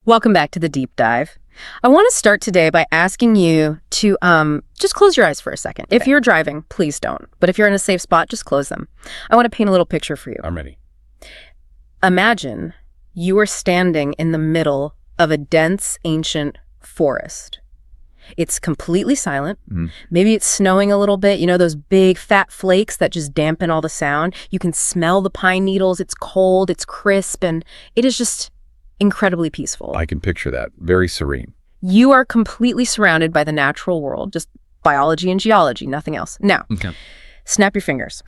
Welcome back to the deep dive. I want to start today by asking you to just close your eyes for a second. If you're driving, please don't. But if you're in a safe spot, just close them. I want to paint a little picture for you. I'm ready. Imagine you are standing in the middle of a dense, ancient forest. It's completely silent. Maybe it's snowing a little bit. You know, those big fat flakes that just dampen all the sound. You can smell the pine needles. It's cold, it's crisp, and it is just incredibly peaceful. I can picture that. Very serene. You are completely surrounded by the natural world, just biology and geology, nothing else. Now, snap your fingers.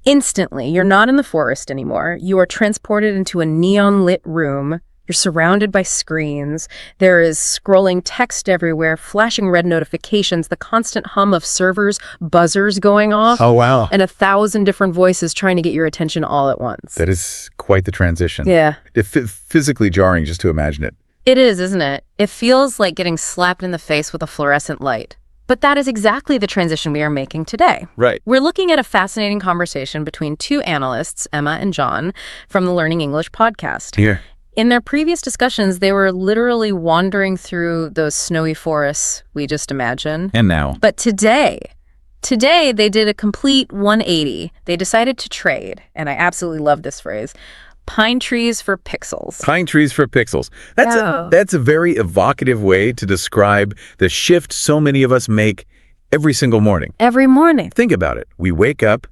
Instantly, you're not in the forest anymore. You are transported into a neon-lit room. You're surrounded by screens. There is scrolling text everywhere, flashing red notifications, the constant hum of servers, buzzers going off. Oh, wow. And 1,000 different voices trying to get your attention all at once. That is quite the transition. Yeah. It's physically jarring just to imagine it. It is, isn't it? It feels like getting slapped in the face with a fluorescent light. But that is exactly the transition we are making today. Right. We're looking at a fascinating conversation between two analysts, Emma and John, from the Learning English podcast. Here. In their previous discussions, they were literally wandering through those snowy forests we just imagined. And now. But today they did a complete 180. They decided to trade, and I absolutely love this phrase, pine trees for pixels. Pine trees for pixels. That's a very evocative way to describe the shift so many of us make every single morning. Every morning. Think about it. We wake up,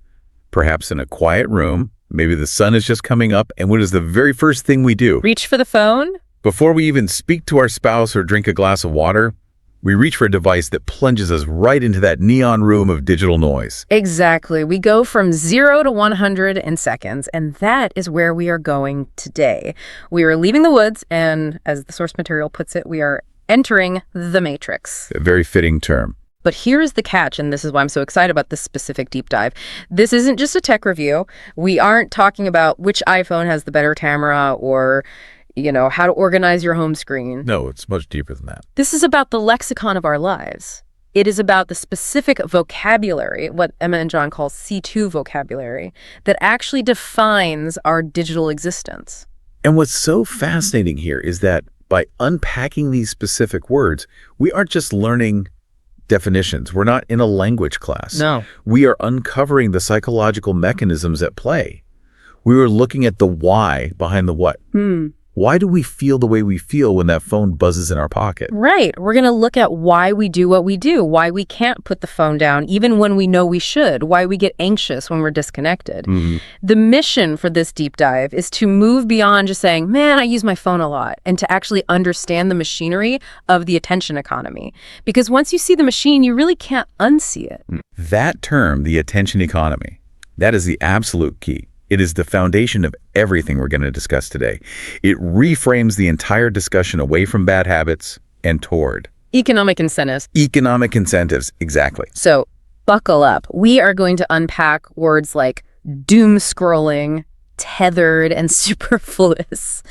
perhaps in a quiet room. Maybe the sun is just coming up, and what is the very first thing we do? Reach for the phone? Before we even speak to our spouse or drink a glass of water, we reach for a device that plunges us right into that neon room of digital noise. Exactly. We go from 0 to 100 in seconds, and that is where we are going today. We are leaving the woods, and as the source material puts it, we are entering the matrix. A very fitting term. But here's the catch, and this is why I'm so excited about this specific deep dive. This isn't just a tech review. We aren't talking about which iPhone has the better camera or, you know, how to organize your home screen. No, it's much deeper than that. This is about the lexicon of our lives. It is about the specific vocabulary, what Emma and John call C2 vocabulary, that actually defines our digital existence. And what's so fascinating here is that by unpacking these specific words, we aren't just learning definitions. We're not in a language class. No. We are uncovering the psychological mechanisms at play. We were looking at the why behind the what. Why do we feel the way we feel when that phone buzzes in our pocket? Right. We're going to look at why we do what we do, why we can't put the phone down even when we know we should, why we get anxious when we're disconnected. The mission for this deep dive is to move beyond just saying, man, I use my phone a lot, and to actually understand the machinery of the attention economy. Because once you see the machine, you really can't unsee it. That term, the attention economy, that is the absolute key. It is the foundation of everything we're going to discuss today. It reframes the entire discussion away from bad habits and toward Economic incentives. Economic incentives, exactly. So buckle up. We are going to unpack words like doom scrolling, tethered, and superfluous.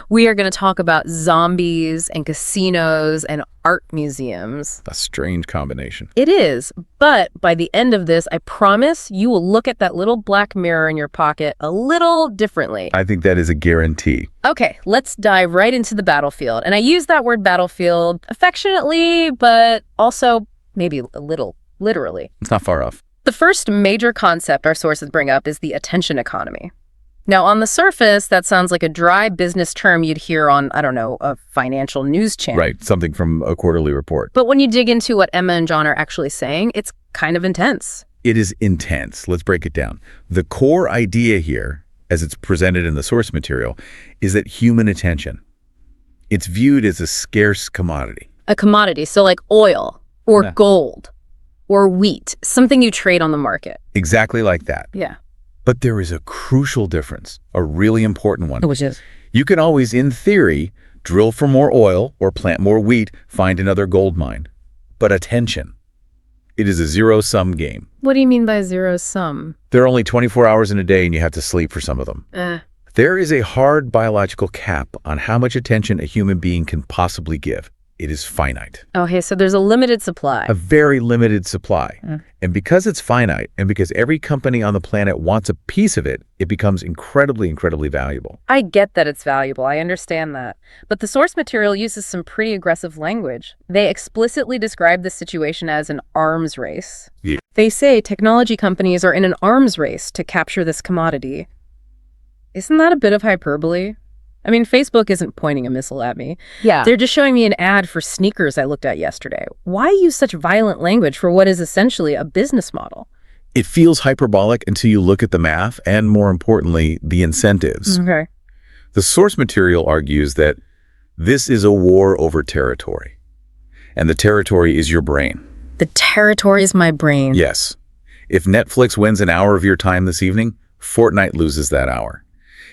We are going to talk about zombies and casinos and art museums. A strange combination. It is, but by the end of this, I promise you will look at that little black mirror in your pocket a little differently. I think that is a guarantee. Okay, let's dive right into the battlefield. And I use that word battlefield affectionately, but also maybe a little literally. It's not far off. The first major concept our sources bring up is the attention economy. Now, on the surface, that sounds like a dry business term you'd hear on, I don't know, a financial news channel. Right, something from a quarterly report. But when you dig into what Emma and John are actually saying, it's kind of intense. It is intense. Let's break it down. The core idea here, as it's presented in the source material, is that human attention, it's viewed as a scarce commodity. A commodity, so like oil or gold or wheat, something you trade on the market. Exactly like that. Yeah. But there is a crucial difference, a really important one. Which is? You can always, in theory, drill for more oil or plant more wheat, find another gold mine. But attention, it is a zero-sum game. What do you mean by zero-sum? There are only 24 hours in a day and you have to sleep for some of them. There is a hard biological cap on how much attention a human being can possibly give. it is finite. Okay, so there's a limited supply. A very limited supply. And because it's finite, and because every company on the planet wants a piece of it, it becomes incredibly, incredibly valuable. I get that it's valuable. I understand that. But the source material uses some pretty aggressive language. They explicitly describe this situation as an arms race. Yeah. They say technology companies are in an arms race to capture this commodity. Isn't that a bit of hyperbole? I mean, Facebook isn't pointing a missile at me. Yeah. They're just showing me an ad for sneakers I looked at yesterday. Why use such violent language for what is essentially a business model? It feels hyperbolic until you look at the math and, more importantly, the incentives. Okay. The source material argues that this is a war over territory, and the territory is your brain. The territory is my brain. Yes. If Netflix wins an hour of your time this evening, Fortnite loses that hour.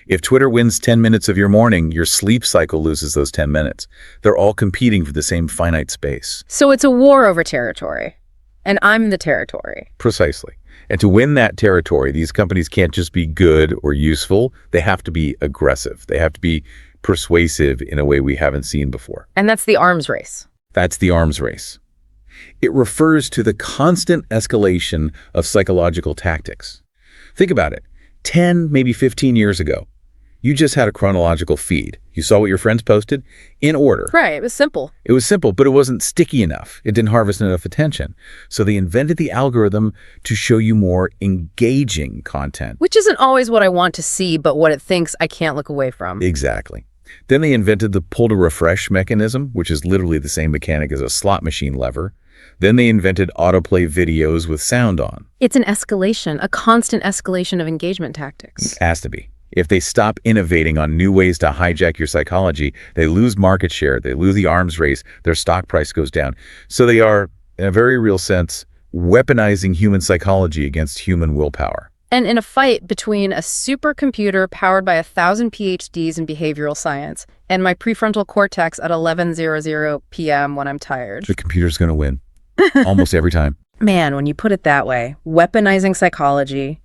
If Twitter wins 10 minutes of your morning, your sleep cycle loses those 10 minutes. They're all competing for the same finite space. So it's a war over territory, and I'm the territory. Precisely. And to win that territory, these companies can't just be good or useful. They have to be aggressive. They have to be persuasive in a way we haven't seen before. And that's the arms race. That's the arms race. It refers to the constant escalation of psychological tactics. Think about it. 10, maybe 15 years ago, you just had a chronological feed. You saw what your friends posted in order. Right, it was simple. It was simple, but it wasn't sticky enough. It didn't harvest enough attention. So they invented the algorithm to show you more engaging content. Which isn't always what I want to see, but what it thinks I can't look away from. Exactly. Then they invented the pull to refresh mechanism, which is literally the same mechanic as a slot machine lever. Then they invented autoplay videos with sound on. It's an escalation, a constant escalation of engagement tactics. It has to be. If they stop innovating on new ways to hijack your psychology, they lose market share, they lose the arms race, their stock price goes down. So they are, in a very real sense, weaponizing human psychology against human willpower. And in a fight between a supercomputer powered by 1,000 PhDs in behavioral science and my prefrontal cortex at 11:00 p.m. when I'm tired. The computer's going to win. Almost every time. Man, when you put it that way, weaponizing psychology,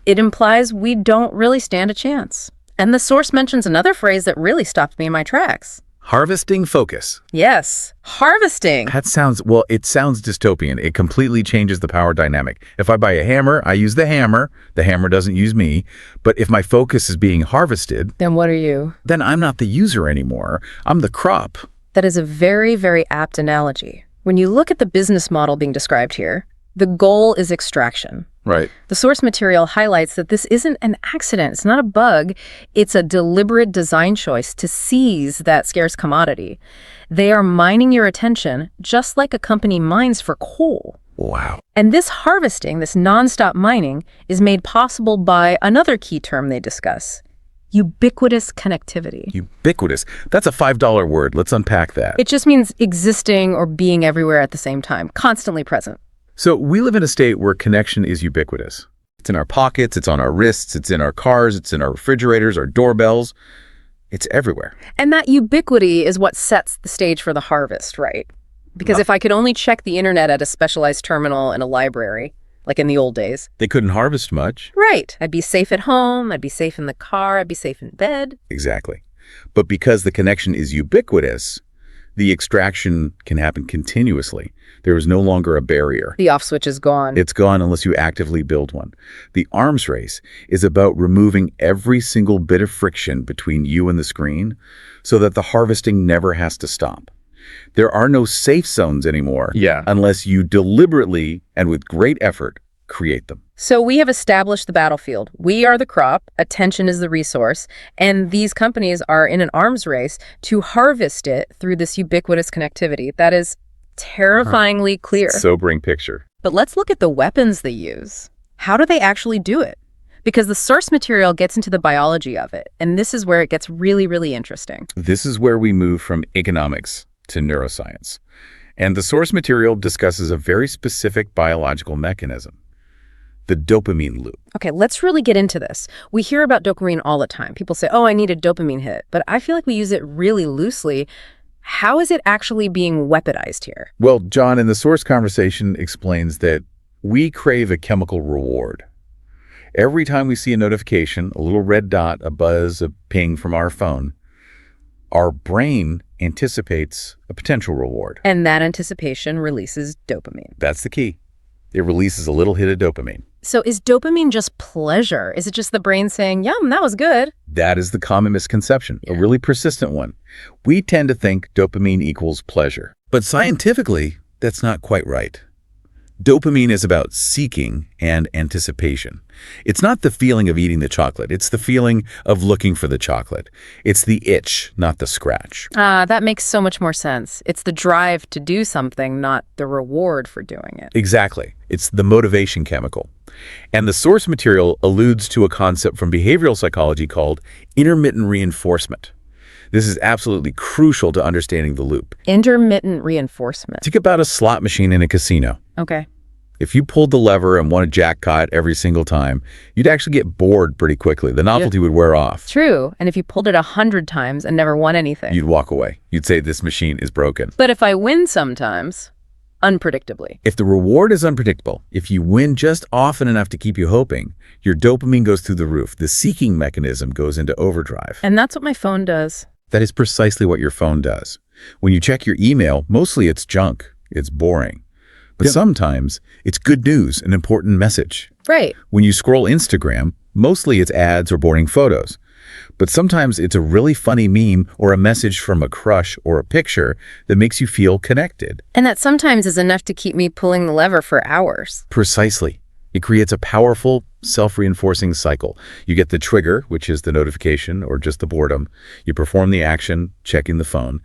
it implies we don't really stand a chance. And the source mentions another phrase that really stopped me in my tracks. Harvesting focus. Yes, harvesting. That sounds, well, it sounds dystopian. It completely changes the power dynamic. If I buy a hammer, I use the hammer. The hammer doesn't use me. But if my focus is being harvested, then what are you? Then I'm not the user anymore. I'm the crop. That is a very, very apt analogy. When you look at the business model being described here, the goal is extraction. Right. The source material highlights that this isn't an accident. It's not a bug. It's a deliberate design choice to seize that scarce commodity. They are mining your attention just like a company mines for coal. Wow. And this harvesting, this nonstop mining, is made possible by another key term they discuss: ubiquitous connectivity. Ubiquitous. That's a $5 word. Let's unpack that. It just means existing or being everywhere at the same time, constantly present. So we live in a state where connection is ubiquitous. It's in our pockets, it's on our wrists, it's in our cars, it's in our refrigerators, our doorbells. It's everywhere. And that ubiquity is what sets the stage for the harvest, right? Because if I could only check the internet at a specialized terminal in a library, like in the old days. They couldn't harvest much. Right. I'd be safe at home, I'd be safe in the car, I'd be safe in bed. Exactly. But because the connection is ubiquitous, the extraction can happen continuously. There is no longer a barrier. The off switch is gone. It's gone unless you actively build one. The arms race is about removing every single bit of friction between you and the screen so that the harvesting never has to stop. There are no safe zones anymore unless you deliberately and with great effort create them. So we have established the battlefield. We are the crop, attention is the resource, and these companies are in an arms race to harvest it through this ubiquitous connectivity. That is terrifyingly clear. Sobering picture. But let's look at the weapons they use. How do they actually do it? Because the source material gets into the biology of it, and this is where it gets really, really interesting. This is where we move from economics to neuroscience. And the source material discusses a very specific biological mechanism: the dopamine loop. Okay, let's really get into this. We hear about dopamine all the time. People say, oh, I need a dopamine hit. But I feel like we use it really loosely. How is it actually being weaponized here? Well, John, in the source conversation explains that we crave a chemical reward. Every time we see a notification, a little red dot, a buzz, a ping from our phone, our brain anticipates a potential reward. And that anticipation releases dopamine. That's the key. It releases a little hit of dopamine. So is dopamine just pleasure? Is it just the brain saying, yum, that was good? That is the common misconception, a really persistent one. We tend to think dopamine equals pleasure. But scientifically, that's not quite right. Dopamine is about seeking and anticipation. It's not the feeling of eating the chocolate. It's the feeling of looking for the chocolate. It's the itch, not the scratch. That makes so much more sense. It's the drive to do something, not the reward for doing it. Exactly. It's the motivation chemical. And the source material alludes to a concept from behavioral psychology called intermittent reinforcement. This is absolutely crucial to understanding the loop. Intermittent reinforcement. Think about a slot machine in a casino. Okay. If you pulled the lever and won a jackpot every single time, you'd actually get bored pretty quickly. The novelty would wear off. True. And if you pulled it 100 times and never won anything, you'd walk away. You'd say this machine is broken. But if I win sometimes, unpredictably. If the reward is unpredictable, if you win just often enough to keep you hoping, your dopamine goes through the roof. The seeking mechanism goes into overdrive. And that's what my phone does. That is precisely what your phone does. When you check your email, mostly it's junk. It's boring. But sometimes it's good news, an important message. Right. When you scroll Instagram, mostly it's ads or boring photos. But sometimes it's a really funny meme or a message from a crush or a picture that makes you feel connected. And that sometimes is enough to keep me pulling the lever for hours. Precisely. It creates a powerful, self-reinforcing cycle. You get the trigger, which is the notification or just the boredom. You perform the action, checking the phone,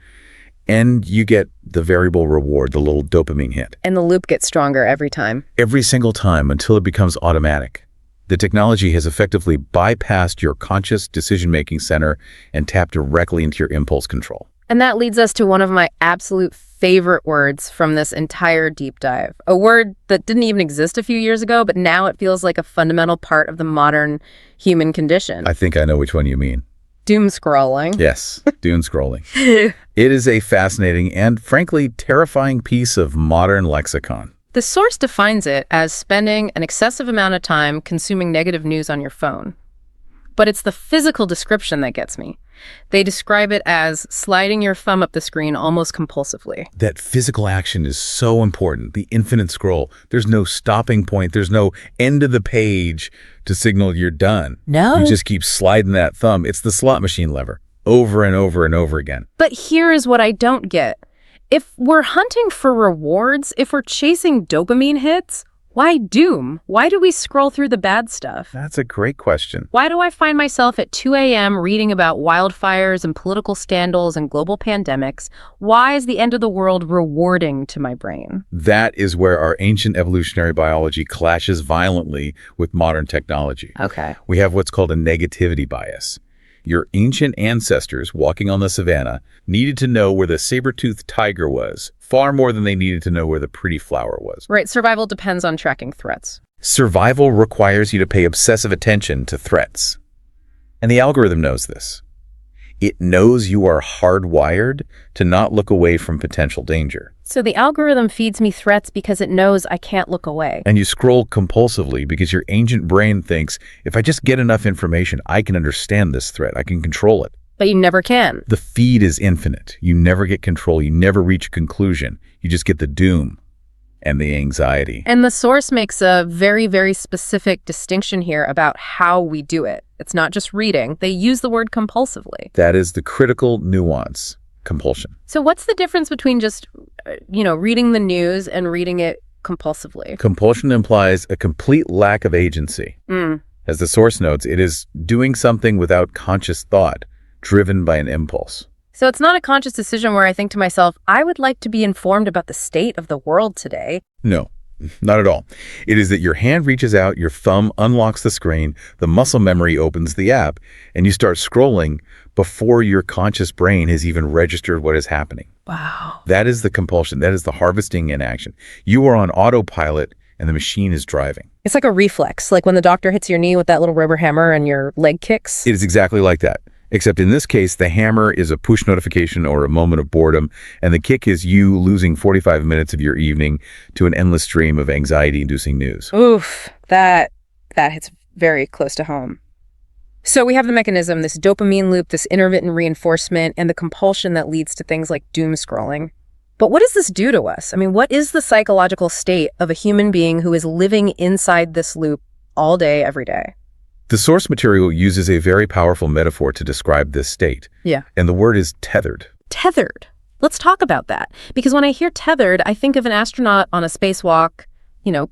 and you get the variable reward, the little dopamine hit. And the loop gets stronger every time. Every single time until it becomes automatic. The technology has effectively bypassed your conscious decision-making center and tapped directly into your impulse control. And that leads us to one of my absolute favorite words from this entire deep dive. A word that didn't even exist a few years ago, but now it feels like a fundamental part of the modern human condition. I think I know which one you mean. Doom scrolling. Yes, doom scrolling. It is a fascinating and, frankly, terrifying piece of modern lexicon. The source defines it as spending an excessive amount of time consuming negative news on your phone. But it's the physical description that gets me. They describe it as sliding your thumb up the screen almost compulsively. That physical action is so important, the infinite scroll. There's no stopping point. There's no end of the page to signal you're done. No. You just keep sliding that thumb. It's the slot machine lever over and over and over again. But here is what I don't get. If we're hunting for rewards, if we're chasing dopamine hits, why doom? Why do we scroll through the bad stuff? That's a great question. Why do I find myself at 2 a.m. reading about wildfires and political scandals and global pandemics? Why is the end of the world rewarding to my brain? That is where our ancient evolutionary biology clashes violently with modern technology. Okay. We have what's called a negativity bias. Your ancient ancestors walking on the savannah needed to know where the saber-toothed tiger was, far more than they needed to know where the pretty flower was. Right, survival depends on tracking threats. Survival requires you to pay obsessive attention to threats. And the algorithm knows this. It knows you are hardwired to not look away from potential danger. So the algorithm feeds me threats because it knows I can't look away. And you scroll compulsively because your ancient brain thinks, if I just get enough information, I can understand this threat. I can control it. But you never can. The feed is infinite. You never get control. You never reach a conclusion. You just get the doom and the anxiety. And the source makes a very, very specific distinction here about how we do it. It's not just reading. They use the word compulsively. That is the critical nuance, compulsion. So what's the difference between just, reading the news and reading it compulsively? Compulsion implies a complete lack of agency. As the source notes, it is doing something without conscious thought, driven by an impulse. So it's not a conscious decision where I think to myself, I would like to be informed about the state of the world today. No, not at all. It is that your hand reaches out, your thumb unlocks the screen, the muscle memory opens the app, and you start scrolling before your conscious brain has even registered what is happening. Wow. That is the compulsion. That is the harvesting in action. You are on autopilot and the machine is driving. It's like a reflex, like when the doctor hits your knee with that little rubber hammer and your leg kicks. It is exactly like that. Except in this case, the hammer is a push notification or a moment of boredom, and the kick is you losing 45 minutes of your evening to an endless stream of anxiety-inducing news. Oof, that hits very close to home. So we have the mechanism, this dopamine loop, this intermittent reinforcement, and the compulsion that leads to things like doom scrolling. But what does this do to us? I mean, what is the psychological state of a human being who is living inside this loop all day, every day? The source material uses a very powerful metaphor to describe this state. Yeah. And the word is tethered. Tethered. Let's talk about that. Because when I hear tethered, I think of an astronaut on a spacewalk,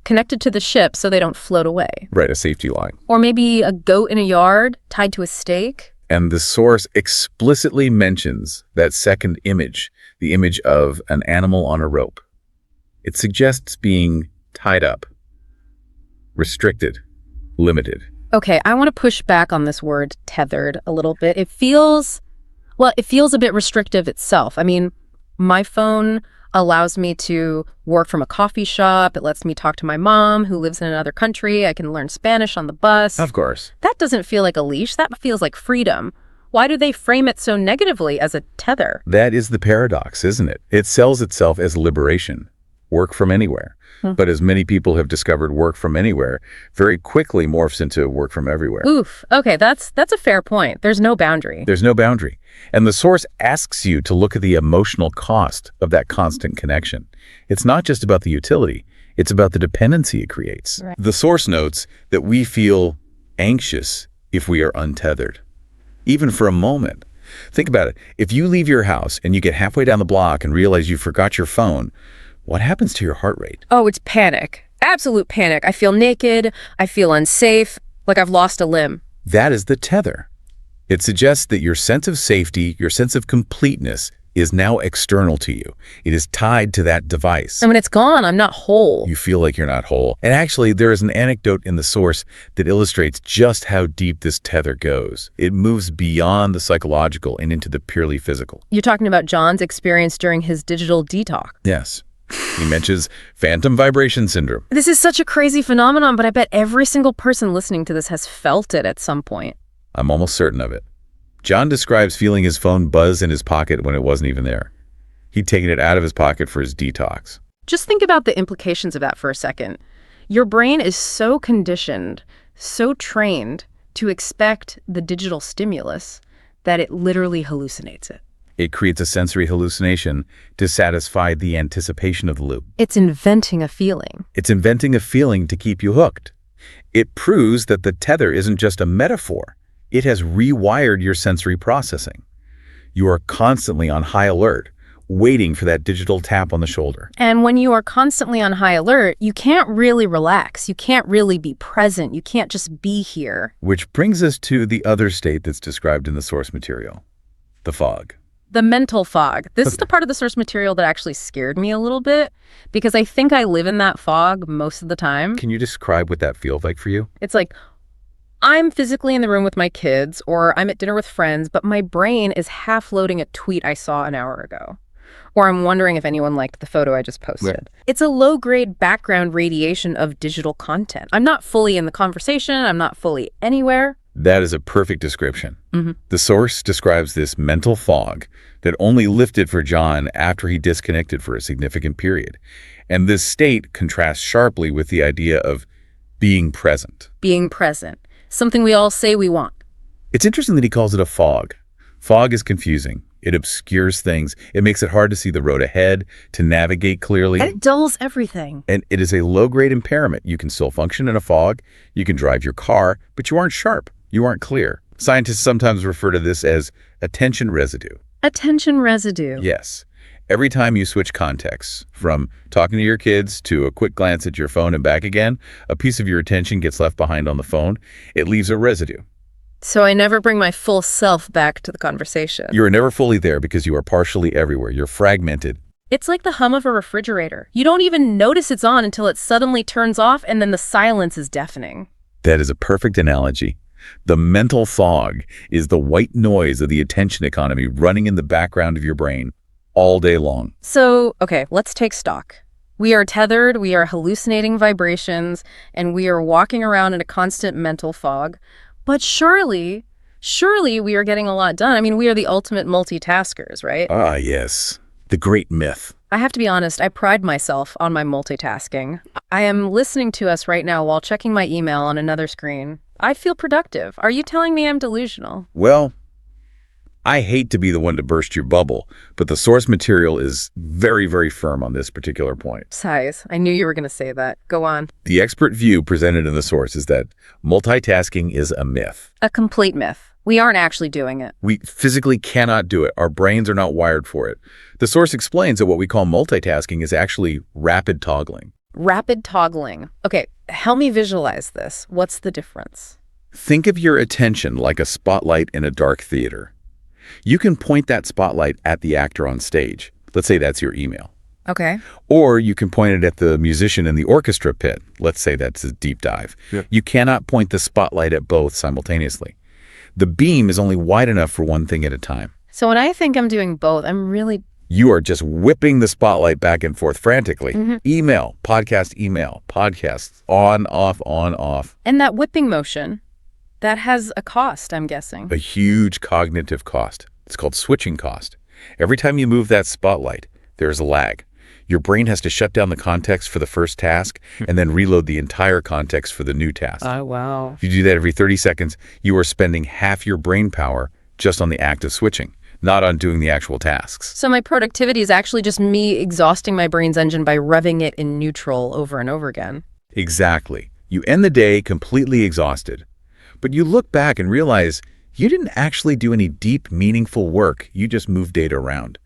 connected to the ship so they don't float away. Right, a safety line. Or maybe a goat in a yard tied to a stake. And the source explicitly mentions that second image, the image of an animal on a rope. It suggests being tied up, restricted, limited. Okay, I want to push back on this word tethered a little bit. It feels a bit restrictive itself. I mean, my phone allows me to work from a coffee shop. It lets me talk to my mom who lives in another country. I can learn Spanish on the bus. Of course. That doesn't feel like a leash. That feels like freedom. Why do they frame it so negatively as a tether? That is the paradox, isn't it? It sells itself as liberation, work from anywhere. But as many people have discovered, work from anywhere very quickly morphs into work from everywhere. Oof. Okay, that's a fair point. There's no boundary. There's no boundary. And the source asks you to look at the emotional cost of that constant connection. It's not just about the utility. It's about the dependency it creates. Right. The source notes that we feel anxious if we are untethered, even for a moment. Think about it. If you leave your house and you get halfway down the block and realize you forgot your phone, what happens to your heart rate? Oh, it's panic. Absolute panic. I feel naked. I feel unsafe, like I've lost a limb. That is the tether. It suggests that your sense of safety, your sense of completeness is now external to you. It is tied to that device. And when it's gone, I'm not whole. You feel like you're not whole. And actually, there is an anecdote in the source that illustrates just how deep this tether goes. It moves beyond the psychological and into the purely physical. You're talking about John's experience during his digital detox. Yes. He mentions phantom vibration syndrome. This is such a crazy phenomenon, but I bet every single person listening to this has felt it at some point. I'm almost certain of it. John describes feeling his phone buzz in his pocket when it wasn't even there. He'd taken it out of his pocket for his detox. Just think about the implications of that for a second. Your brain is so conditioned, so trained to expect the digital stimulus that it literally hallucinates it. It creates a sensory hallucination to satisfy the anticipation of the loop. It's inventing a feeling. It's inventing a feeling to keep you hooked. It proves that the tether isn't just a metaphor. It has rewired your sensory processing. You are constantly on high alert, waiting for that digital tap on the shoulder. And when you are constantly on high alert, you can't really relax. You can't really be present. You can't just be here. Which brings us to the other state that's described in the source material, the fog. The mental fog. This is the part of the source material that actually scared me a little bit because I think I live in that fog most of the time. Can you describe what that feels like for you? It's like I'm physically in the room with my kids or I'm at dinner with friends, but my brain is half loading a tweet I saw an hour ago. Or I'm wondering if anyone liked the photo I just posted. Right. It's a low-grade background radiation of digital content. I'm not fully in the conversation. I'm not fully anywhere. That is a perfect description. Mm-hmm. The source describes this mental fog that only lifted for John after he disconnected for a significant period. And this state contrasts sharply with the idea of being present. Being present. Something we all say we want. It's interesting that he calls it a fog. Fog is confusing. It obscures things. It makes it hard to see the road ahead, to navigate clearly. And it dulls everything. And it is a low-grade impairment. You can still function in a fog. You can drive your car, but you aren't sharp. You aren't clear. Scientists sometimes refer to this as attention residue. Attention residue. Yes. Every time you switch contexts, from talking to your kids to a quick glance at your phone and back again, a piece of your attention gets left behind on the phone. It leaves a residue. So I never bring my full self back to the conversation. You are never fully there because you are partially everywhere. You're fragmented. It's like the hum of a refrigerator. You don't even notice it's on until it suddenly turns off and then the silence is deafening. That is a perfect analogy. The mental fog is the white noise of the attention economy running in the background of your brain all day long. So, okay, let's take stock. We are tethered, we are hallucinating vibrations, and we are walking around in a constant mental fog. But surely we are getting a lot done. I mean, we are the ultimate multitaskers, right? Ah, yes. The great myth. I have to be honest, I pride myself on my multitasking. I am listening to us right now while checking my email on another screen. I feel productive. Are you telling me I'm delusional? Well, I hate to be the one to burst your bubble, but the source material is very, very firm on this particular point. Sighs. I knew you were going to say that. Go on. The expert view presented in the source is that multitasking is a myth. A complete myth. We aren't actually doing it. We physically cannot do it. Our brains are not wired for it. The source explains that what we call multitasking is actually rapid toggling. Rapid toggling. Okay, help me visualize this. What's the difference? Think of your attention like a spotlight in a dark theater. You can point that spotlight at the actor on stage. Let's say that's your email. Okay. Or you can point it at the musician in the orchestra pit. Let's say that's a deep dive. Yeah. You cannot point the spotlight at both simultaneously. The beam is only wide enough for one thing at a time. So when I think I'm doing both, You are just whipping the spotlight back and forth frantically. Email, podcasts, on, off. And that whipping motion, that has a cost, I'm guessing. A huge cognitive cost. It's called switching cost. Every time you move that spotlight, there's a lag. Your brain has to shut down the context for the first task and then reload the entire context for the new task. Oh, wow. If you do that every 30 seconds, you are spending half your brain power just on the act of switching, not on doing the actual tasks. So my productivity is actually just me exhausting my brain's engine by revving it in neutral over and over again. Exactly. You end the day completely exhausted. But you look back and realize you didn't actually do any deep, meaningful work. You just moved data around.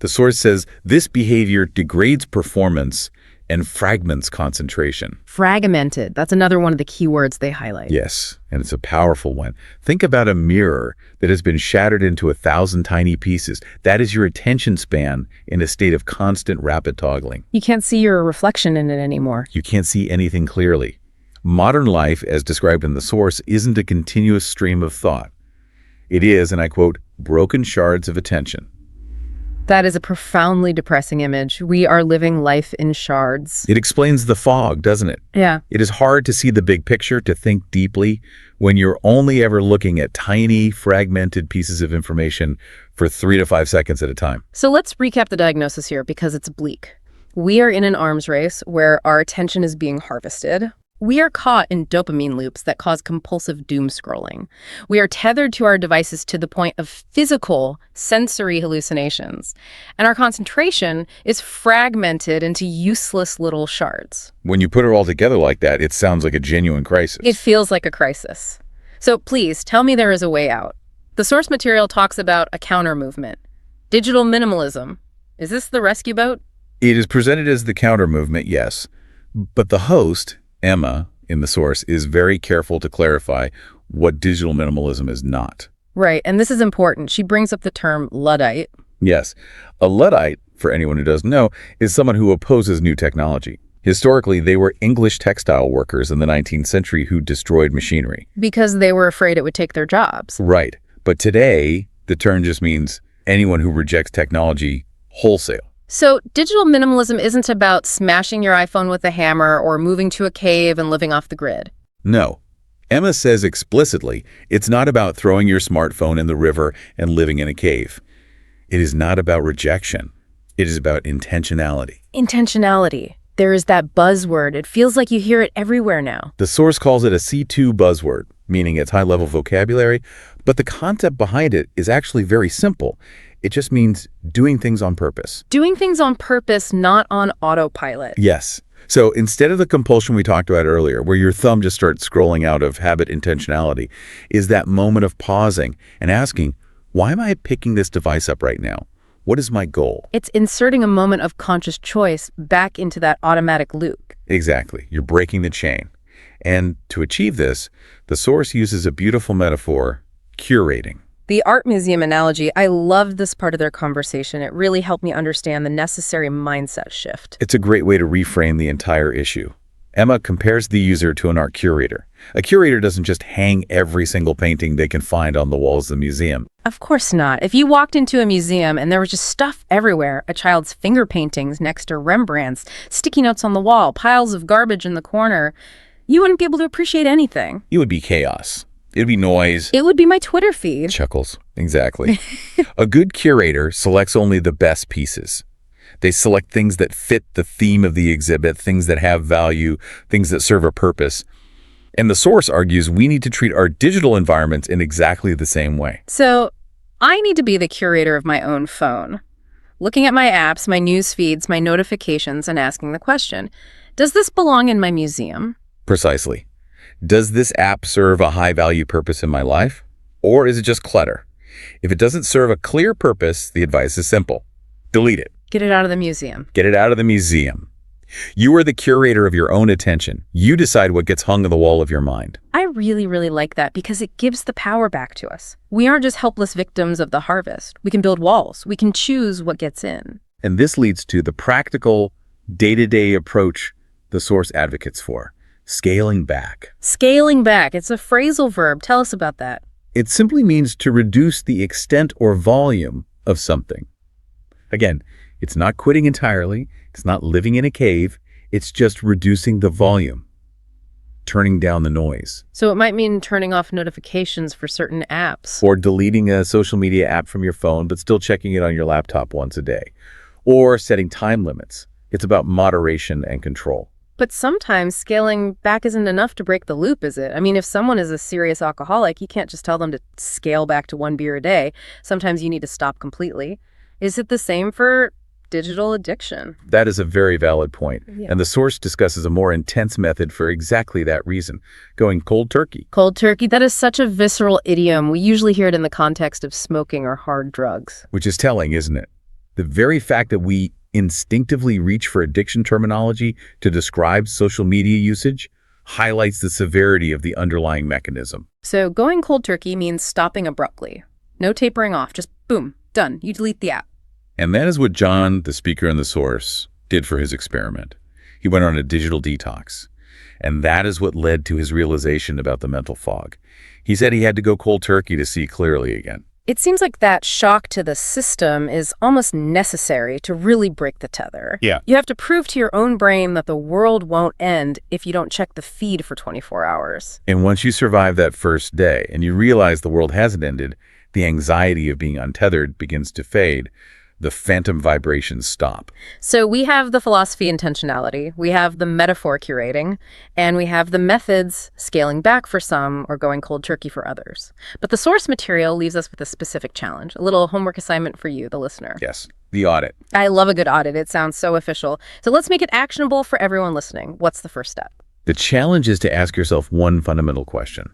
The source says this behavior degrades performance and fragments concentration. Fragmented. That's another one of the key words they highlight. Yes, and it's a powerful one. Think about a mirror that has been shattered into 1,000 tiny pieces. That is your attention span in a state of constant rapid toggling. You can't see your reflection in it anymore. You can't see anything clearly. Modern life, as described in the source, isn't a continuous stream of thought. It is, and I quote, broken shards of attention. That is a profoundly depressing image. We are living life in shards. It explains the fog, doesn't it? Yeah. It is hard to see the big picture, to think deeply, when you're only ever looking at tiny, fragmented pieces of information for 3 to 5 seconds at a time. So let's recap the diagnosis here because it's bleak. We are in an arms race where our attention is being harvested. We are caught in dopamine loops that cause compulsive doom scrolling. We are tethered to our devices to the point of physical sensory hallucinations. And our concentration is fragmented into useless little shards. When you put it all together like that, it sounds like a genuine crisis. It feels like a crisis. So please, tell me there is a way out. The source material talks about a counter movement. Digital minimalism. Is this the rescue boat? It is presented as the counter movement, yes. But the host, Emma, in the source, is very careful to clarify what digital minimalism is not. Right, and this is important. She brings up the term Luddite. Yes. A Luddite, for anyone who doesn't know, is someone who opposes new technology. Historically, they were English textile workers in the 19th century who destroyed machinery. Because they were afraid it would take their jobs. Right. But today, the term just means anyone who rejects technology wholesale. So digital minimalism isn't about smashing your iPhone with a hammer or moving to a cave and living off the grid. No. Emma says explicitly, it's not about throwing your smartphone in the river and living in a cave. It is not about rejection. It is about intentionality. Intentionality. There is that buzzword. It feels like you hear it everywhere now. The source calls it a C2 buzzword, meaning it's high-level vocabulary, but the concept behind it is actually very simple. It just means doing things on purpose. Doing things on purpose, not on autopilot. Yes. So instead of the compulsion we talked about earlier, where your thumb just starts scrolling out of habit intentionality, is that moment of pausing and asking, why am I picking this device up right now? What is my goal? It's inserting a moment of conscious choice back into that automatic loop. Exactly. You're breaking the chain. And to achieve this, the source uses a beautiful metaphor, curating. The art museum analogy, I loved this part of their conversation. It really helped me understand the necessary mindset shift. It's a great way to reframe the entire issue. Emma compares the user to an art curator. A curator doesn't just hang every single painting they can find on the walls of the museum. Of course not. If you walked into a museum and there was just stuff everywhere, a child's finger paintings next to Rembrandt's, sticky notes on the wall, piles of garbage in the corner, you wouldn't be able to appreciate anything. It would be chaos. It'd be noise. It would be my Twitter feed. Chuckles. Exactly. A good curator selects only the best pieces. They select things that fit the theme of the exhibit, things that have value, things that serve a purpose. And the source argues we need to treat our digital environments in exactly the same way. So I need to be the curator of my own phone, looking at my apps, my news feeds, my notifications, and asking the question, does this belong in my museum? Precisely. Does this app serve a high-value purpose in my life? Or is it just clutter? If it doesn't serve a clear purpose, the advice is simple. Delete it. Get it out of the museum. Get it out of the museum. You are the curator of your own attention. You decide what gets hung on the wall of your mind. I really, really like that because it gives the power back to us. We aren't just helpless victims of the harvest. We can build walls. We can choose what gets in. And this leads to the practical, day-to-day approach the source advocates for, scaling back. Scaling back. It's a phrasal verb. Tell us about that. It simply means to reduce the extent or volume of something. Again, it's not quitting entirely. It's not living in a cave. It's just reducing the volume, turning down the noise. So it might mean turning off notifications for certain apps. Or deleting a social media app from your phone, but still checking it on your laptop once a day. Or setting time limits. It's about moderation and control. But sometimes scaling back isn't enough to break the loop, is it? I mean, if someone is a serious alcoholic, you can't just tell them to scale back to 1 beer a day. Sometimes you need to stop completely. Is it the same for digital addiction? That is a very valid point. Yeah. And the source discusses a more intense method for exactly that reason, going cold turkey. Cold turkey, that is such a visceral idiom. We usually hear it in the context of smoking or hard drugs. Which is telling, isn't it? The very fact that we instinctively reach for addiction terminology to describe social media usage highlights the severity of the underlying mechanism. So going cold turkey means stopping abruptly. No tapering off, just boom, done. You delete the app. And that is what John, the speaker in the source, did for his experiment. He went on a digital detox. And that is what led to his realization about the mental fog. He said he had to go cold turkey to see clearly again. It seems like that shock to the system is almost necessary to really break the tether. Yeah. You have to prove to your own brain that the world won't end if you don't check the feed for 24 hours. And once you survive that first day and you realize the world hasn't ended, the anxiety of being untethered begins to fade. The phantom vibrations stop. So we have the philosophy intentionality, we have the metaphor curating, and we have the methods scaling back for some or going cold turkey for others. But the source material leaves us with a specific challenge, a little homework assignment for you, the listener. Yes, the audit. I love a good audit. It sounds so official. So let's make it actionable for everyone listening. What's the first step? The challenge is to ask yourself one fundamental question.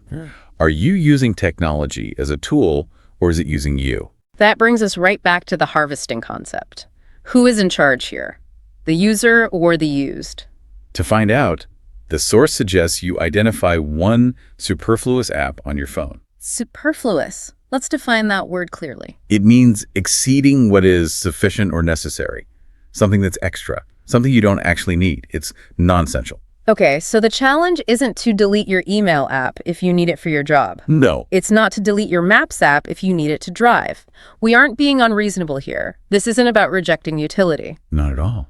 Are you using technology as a tool or is it using you? That brings us right back to the harvesting concept. Who is in charge here? The user or the used? To find out, the source suggests you identify one superfluous app on your phone. Superfluous. Let's define that word clearly. It means exceeding what is sufficient or necessary. Something that's extra. Something you don't actually need. It's non-essential. Okay, so the challenge isn't to delete your email app if you need it for your job. No. It's not to delete your Maps app if you need it to drive. We aren't being unreasonable here. This isn't about rejecting utility. Not at all.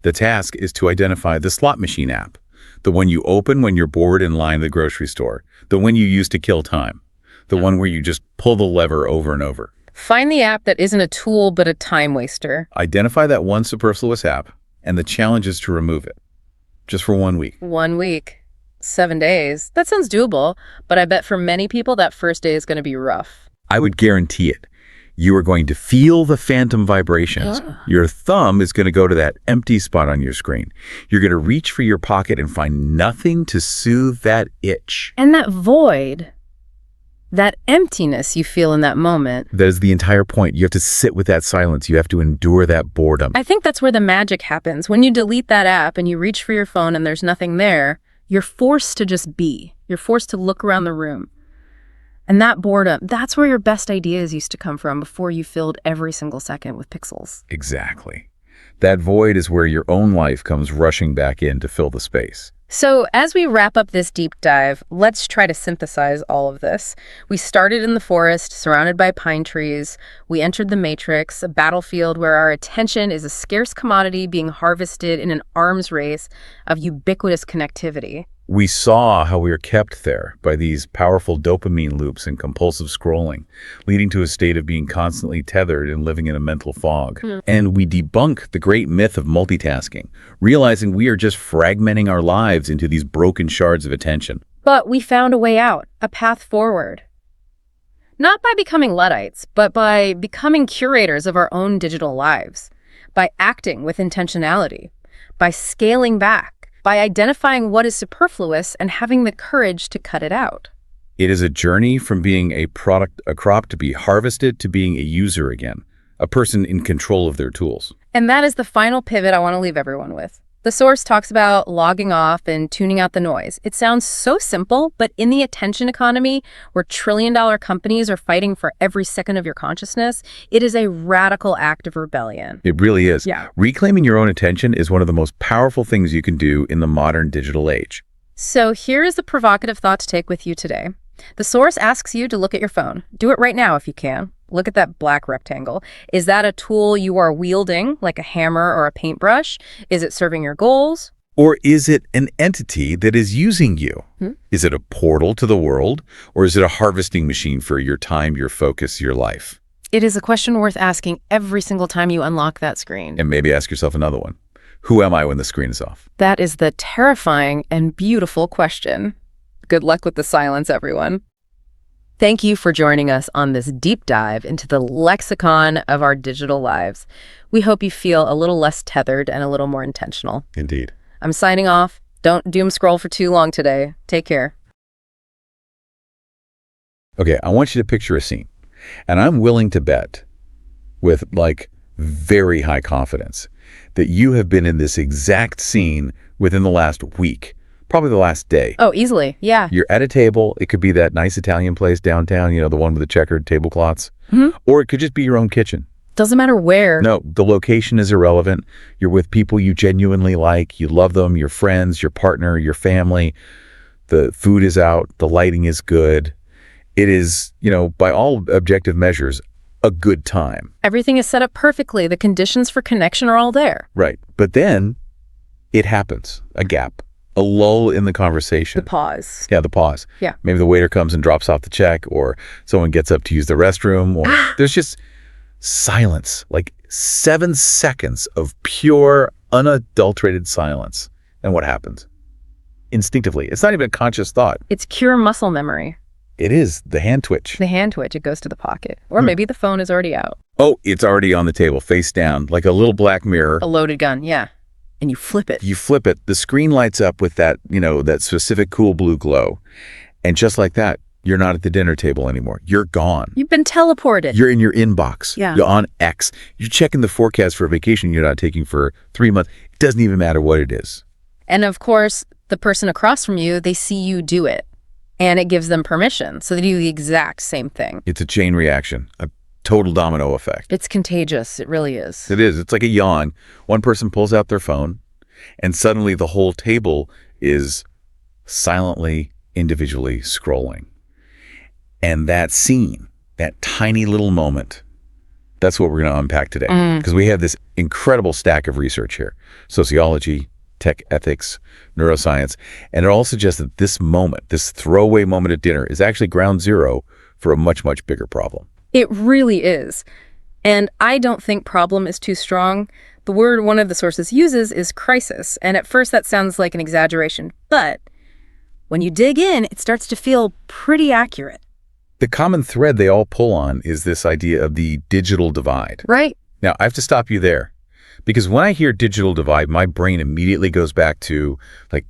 The task is to identify the slot machine app, the one you open when you're bored in line at the grocery store, the one you use to kill time, the one where you just pull the lever over and over. Find the app that isn't a tool but a time waster. Identify that one superfluous app, and the challenge is to remove it. Just for 1 week. 1 week. 7 days. That sounds doable, but I bet for many people that first day is going to be rough. I would guarantee it. You are going to feel the phantom vibrations. Your thumb is going to go to that empty spot on your screen. You're going to reach for your pocket and find nothing to soothe that itch. And that void, that emptiness you feel in that moment. That is the entire point. You have to sit with that silence. You have to endure that boredom. I think that's where the magic happens. When you delete that app and you reach for your phone and there's nothing there, you're forced to just be. You're forced to look around the room. And that boredom, that's where your best ideas used to come from before you filled every single second with pixels. Exactly. That void is where your own life comes rushing back in to fill the space. So as we wrap up this deep dive, let's try to synthesize all of this. We started in the forest, surrounded by pine trees. We entered the matrix, a battlefield where our attention is a scarce commodity being harvested in an arms race of ubiquitous connectivity. We saw how we are kept there by these powerful dopamine loops and compulsive scrolling, leading to a state of being constantly tethered and living in a mental fog. And we debunk the great myth of multitasking, realizing we are just fragmenting our lives into these broken shards of attention. But we found a way out, a path forward. Not by becoming Luddites, but by becoming curators of our own digital lives, by acting with intentionality, by scaling back, by identifying what is superfluous and having the courage to cut it out. It is a journey from being a crop to be harvested, to being a user again, a person in control of their tools. And that is the final pivot I want to leave everyone with. The source talks about logging off and tuning out the noise. It sounds so simple, but in the attention economy, where trillion-dollar companies are fighting for every second of your consciousness, it is a radical act of rebellion. It really is. Yeah. Reclaiming your own attention is one of the most powerful things you can do in the modern digital age. So here is a provocative thought to take with you today. The source asks you to look at your phone. Do it right now if you can. Look at that black rectangle. Is that a tool you are wielding, like a hammer or a paintbrush? Is it serving your goals? Or is it an entity that is using you? Is it a portal to the world? Or is it a harvesting machine for your time, your focus, your life? It is a question worth asking every single time you unlock that screen. And maybe ask yourself another one. Who am I when the screen is off? That is the terrifying and beautiful question. Good luck with the silence, everyone. Thank you for joining us on this deep dive into the lexicon of our digital lives. We hope you feel a little less tethered and a little more intentional. Indeed. I'm signing off. Don't doom scroll for too long today. Take care. Okay, I want you to picture a scene. And I'm willing to bet, with very high confidence, that you have been in this exact scene within the last week. Probably the last day. Oh, easily. Yeah. You're at a table. It could be that nice Italian place downtown, the one with the checkered tablecloths. Mm-hmm. Or it could just be your own kitchen. Doesn't matter where. No, the location is irrelevant. You're with people you genuinely like. You love them, your friends, your partner, your family. The food is out. The lighting is good. It is, by all objective measures, a good time. Everything is set up perfectly. The conditions for connection are all there. Right. But then it happens. A gap. A lull in the conversation. The pause. Yeah, the pause. Yeah. Maybe the waiter comes and drops off the check, or someone gets up to use the restroom, or there's just silence, 7 seconds of pure, unadulterated silence. And what happens? Instinctively. It's not even a conscious thought. It's pure muscle memory. It is. The hand twitch. The hand twitch, it goes to the pocket. Or maybe the phone is already out. Oh, it's already on the table, face down, like a little black mirror. A loaded gun, yeah. And you flip it. You flip it. The screen lights up with that, that specific cool blue glow. And just like that, you're not at the dinner table anymore. You're gone. You've been teleported. You're in your inbox. Yeah. You're on X. You're checking the forecast for a vacation you're not taking for 3 months. It doesn't even matter what it is. And of course, the person across from you, they see you do it. And it gives them permission. So they do the exact same thing. It's a chain reaction, a total domino effect. It's contagious. It really is. It is. It's like a yawn. One person pulls out their phone, and suddenly the whole table is silently, individually scrolling. And that scene, that tiny little moment, that's what we're going to unpack today. Because we have this incredible stack of research here. Sociology, tech ethics, neuroscience. And it all suggests that this moment, this throwaway moment at dinner, is actually ground zero for a much, much bigger problem. It really is. And I don't think problem is too strong. The word one of the sources uses is crisis. And at first that sounds like an exaggeration. But when you dig in, it starts to feel pretty accurate. The common thread they all pull on is this idea of the digital divide. Right. Now, I have to stop you there. Because when I hear digital divide, my brain immediately goes back to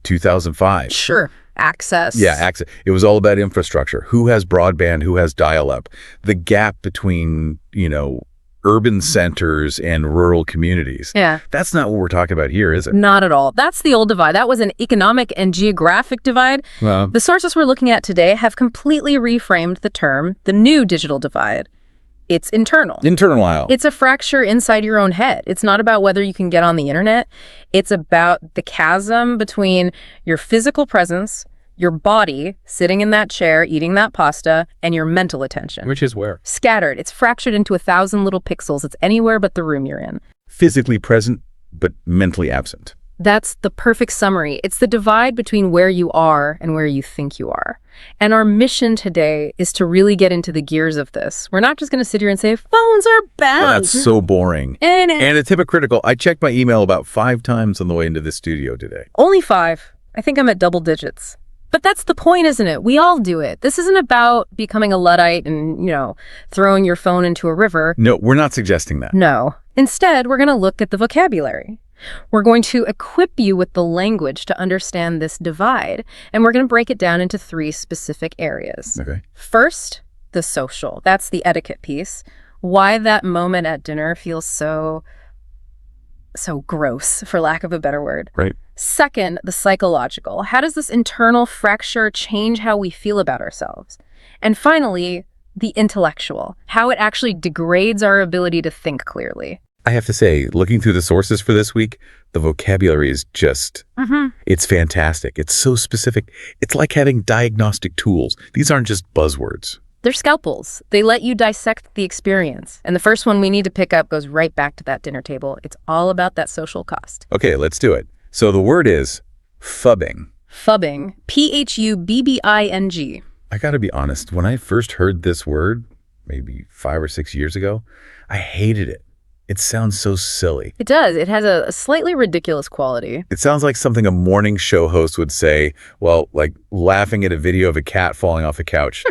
2005. Sure. Access. Yeah, access. It was all about infrastructure. Who has broadband? Who has dial-up? The gap between, urban centers and rural communities. Yeah. That's not what we're talking about here, is it? Not at all. That's the old divide. That was an economic and geographic divide. Well, The sources we're looking at today have completely reframed the term, the new digital divide. It's internal. internal. It's a fracture inside your own head. It's not about whether you can get on the internet. It's about the chasm between your physical presence, your body sitting in that chair, eating that pasta, and your mental attention. Which is where? Scattered. It's fractured into 1,000 little pixels. It's anywhere but the room you're in. Physically present, but mentally absent. That's the perfect summary. It's the divide between where you are and where you think you are. And our mission today is to really get into the gears of this. We're not just going to sit here and say, phones are bad. Well, that's so boring. And it's hypocritical. I checked my email about 5 times on the way into the studio today. Only 5. I think I'm at double digits. But that's the point, isn't it? We all do it. This isn't about becoming a Luddite and, throwing your phone into a river. No, we're not suggesting that. No. Instead, we're going to look at the vocabulary. We're going to equip you with the language to understand this divide, and we're going to break it down into 3 specific areas. Okay. First, the social. That's the etiquette piece. Why that moment at dinner feels so gross, for lack of a better word. Right. Second, the psychological. How does this internal fracture change how we feel about ourselves? And finally, the intellectual. How it actually degrades our ability to think clearly. I have to say, looking through the sources for this week, the vocabulary is just, it's fantastic. It's so specific. It's like having diagnostic tools. These aren't just buzzwords. They're scalpels. They let you dissect the experience. And the first one we need to pick up goes right back to that dinner table. It's all about that social cost. Okay, let's do it. So the word is fubbing. Fubbing. P-H-U-B-B-I-N-G. I gotta be honest, when I first heard this word, maybe 5 or 6 years ago, I hated it. It sounds so silly. It does. It has a slightly ridiculous quality. It sounds like something a morning show host would say, well, like laughing at a video of a cat falling off a couch.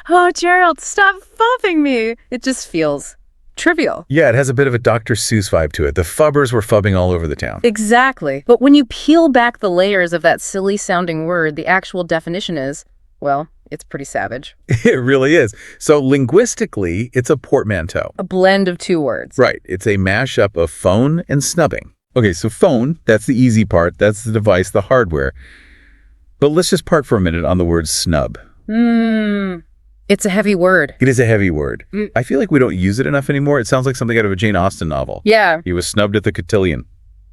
Oh, Gerald, stop fubbing me. It just feels trivial. Yeah, it has a bit of a Dr. Seuss vibe to it. The fubbers were fubbing all over the town. Exactly. But when you peel back the layers of that silly-sounding word, the actual definition is, well, it's pretty savage. It really is. So linguistically, it's a portmanteau. A blend of 2 words. Right. It's a mashup of phone and snubbing. Okay, so phone, that's the easy part. That's the device, the hardware. But let's just park for a minute on the word snub. It's a heavy word. It is a heavy word. I feel like we don't use it enough anymore. It sounds like something out of a Jane Austen novel. Yeah. He was snubbed at the cotillion.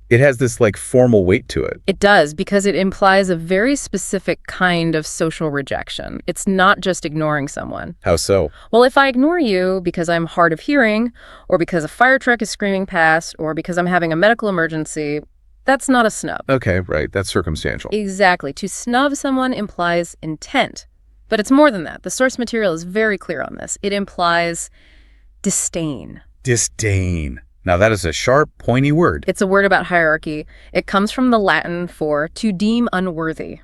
It has this formal weight to it. It does, because it implies a very specific kind of social rejection. It's not just ignoring someone. How so? Well, if I ignore you because I'm hard of hearing, or because a fire truck is screaming past, or because I'm having a medical emergency, that's not a snub. Okay, right. That's circumstantial. Exactly. To snub someone implies intent. But it's more than that. The source material is very clear on this. It implies disdain. Disdain. Now, that is a sharp, pointy word. It's a word about hierarchy. It comes from the Latin for to deem unworthy.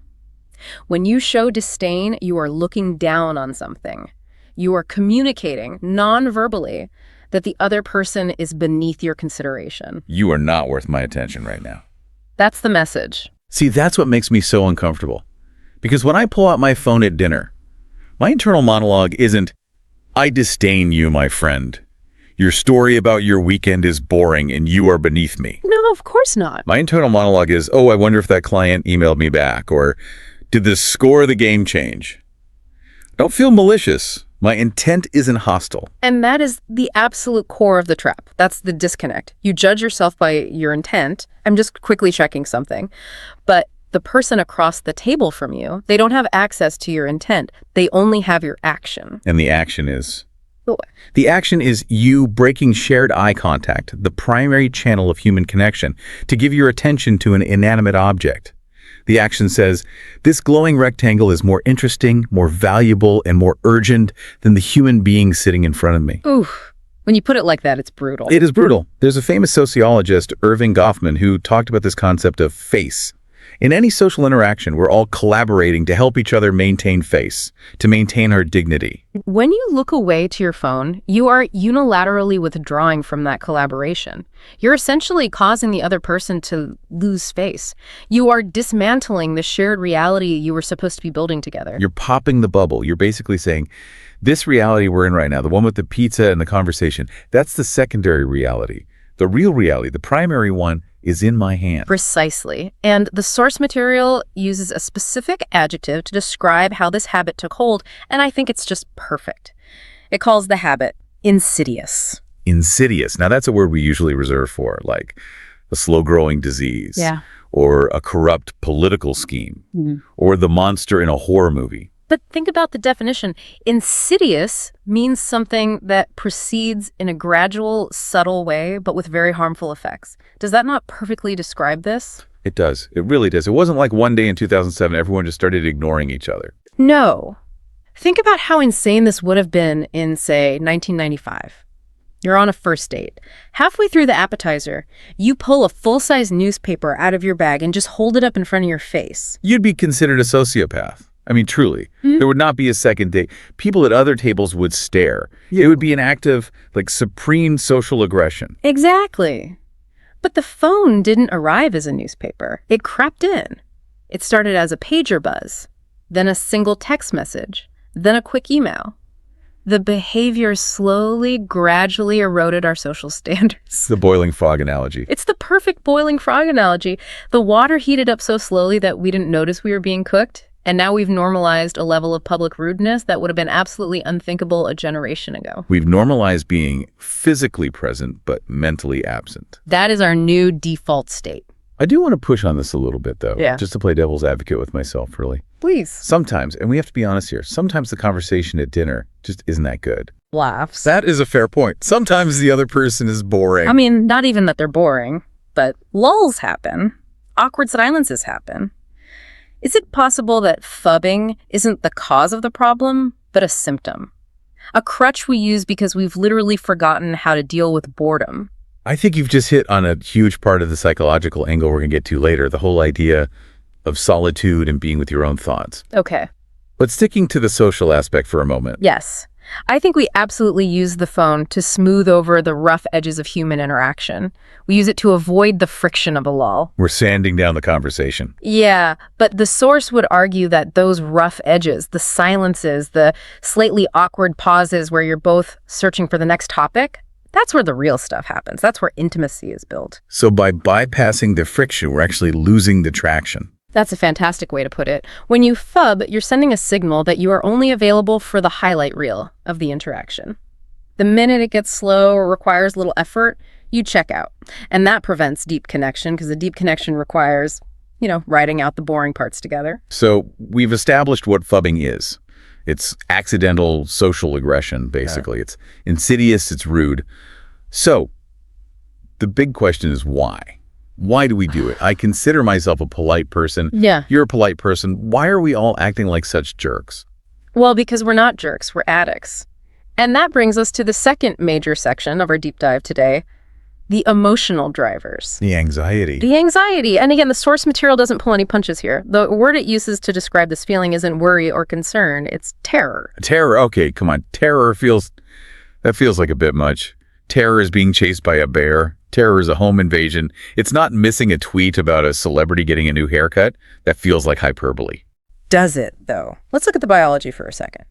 When you show disdain, you are looking down on something. You are communicating non-verbally that the other person is beneath your consideration. You are not worth my attention right now. That's the message. See, that's what makes me so uncomfortable. Because when I pull out my phone at dinner, my internal monologue isn't, I disdain you, my friend. Your story about your weekend is boring and you are beneath me. No, of course not. My internal monologue is, oh, I wonder if that client emailed me back, or did the score of the game change? Don't feel malicious. My intent isn't hostile. And that is the absolute core of the trap. That's the disconnect. You judge yourself by your intent. I'm just quickly checking something. But the person across the table from you, they don't have access to your intent. They only have your action. And the action is? The action is you breaking shared eye contact, the primary channel of human connection, to give your attention to an inanimate object. The action says, this glowing rectangle is more interesting, more valuable, and more urgent than the human being sitting in front of me. Oof. When you put it like that, it's brutal. It is brutal. There's a famous sociologist, Irving Goffman, who talked about this concept of face. In any social interaction, we're all collaborating to help each other maintain face, to maintain our dignity. When you look away to your phone, you are unilaterally withdrawing from that collaboration. You're essentially causing the other person to lose face. You are dismantling the shared reality you were supposed to be building together. You're popping the bubble. You're basically saying, this reality we're in right now, the one with the pizza and the conversation, that's the secondary reality. The real reality, the primary one, is in my hand. Precisely. And the source material uses a specific adjective to describe how this habit took hold, and I think it's just perfect. It calls the habit insidious. Insidious. Now, that's a word we usually reserve for, like a slow-growing disease. Yeah. Or a corrupt political scheme. Or the monster in a horror movie. But think about the definition. Insidious means something that proceeds in a gradual, subtle way, but with very harmful effects. Does that not perfectly describe this? It does. It really does. It wasn't like one day in 2007, everyone just started ignoring each other. No. Think about how insane this would have been in, say, 1995. You're on a first date. Halfway through the appetizer, you pull a full-size newspaper out of your bag and just hold it up in front of your face. You'd be considered a sociopath. I mean, truly. There would not be a second date. People at other tables would stare. It would be an act of, supreme social aggression. Exactly. But the phone didn't arrive as a newspaper. It crept in. It started as a pager buzz, then a single text message, then a quick email. The behavior slowly, gradually eroded our social standards. The boiling frog analogy. It's the perfect boiling frog analogy. The water heated up so slowly that we didn't notice we were being cooked, and now we've normalized a level of public rudeness that would have been absolutely unthinkable a generation ago. We've normalized being physically present but mentally absent. That is our new default state. I do want to push on this a little bit, though, Yeah. just to play devil's advocate with myself, really. Please. Sometimes, and we have to be honest here, sometimes the conversation at dinner just isn't that good. Laughs. That is a fair point. Sometimes the other person is boring. I mean, not even that they're boring, but lulls happen. Awkward silences happen. Is it possible that fubbing isn't the cause of the problem, but a symptom? A crutch we use because we've literally forgotten how to deal with boredom. I think you've just hit on a huge part of the psychological angle we're going to get to later, the whole idea of solitude and being with your own thoughts. Okay. But sticking to the social aspect for a moment. Yes. I think we absolutely use the phone to smooth over the rough edges of human interaction. We use it to avoid the friction of a lull. We're sanding down the conversation. Yeah, but the source would argue that those rough edges, the silences, the slightly awkward pauses where you're both searching for the next topic, that's where the real stuff happens. That's where intimacy is built. So by bypassing the friction, we're actually losing the traction. That's a fantastic way to put it. When you fub, you're sending a signal that you are only available for the highlight reel of the interaction. The minute it gets slow or requires little effort, you check out. And that prevents deep connection because a deep connection requires, writing out the boring parts together. So we've established what fubbing is. It's accidental social aggression, basically. Yeah. It's insidious, it's rude. So the big question is why? Why do we do it? I consider myself a polite person. Yeah. You're a polite person. Why are we all acting like such jerks? Well, because we're not jerks, we're addicts. And that brings us to the second major section of our deep dive today, the emotional drivers. The anxiety. The anxiety. And again, the source material doesn't pull any punches here. The word it uses to describe this feeling isn't worry or concern, it's terror. Terror, okay, come on. Terror feels like a bit much. Terror is being chased by a bear. Terror is a home invasion. It's not missing a tweet about a celebrity getting a new haircut. That feels like hyperbole. Does it, though? Let's look at the biology for a second.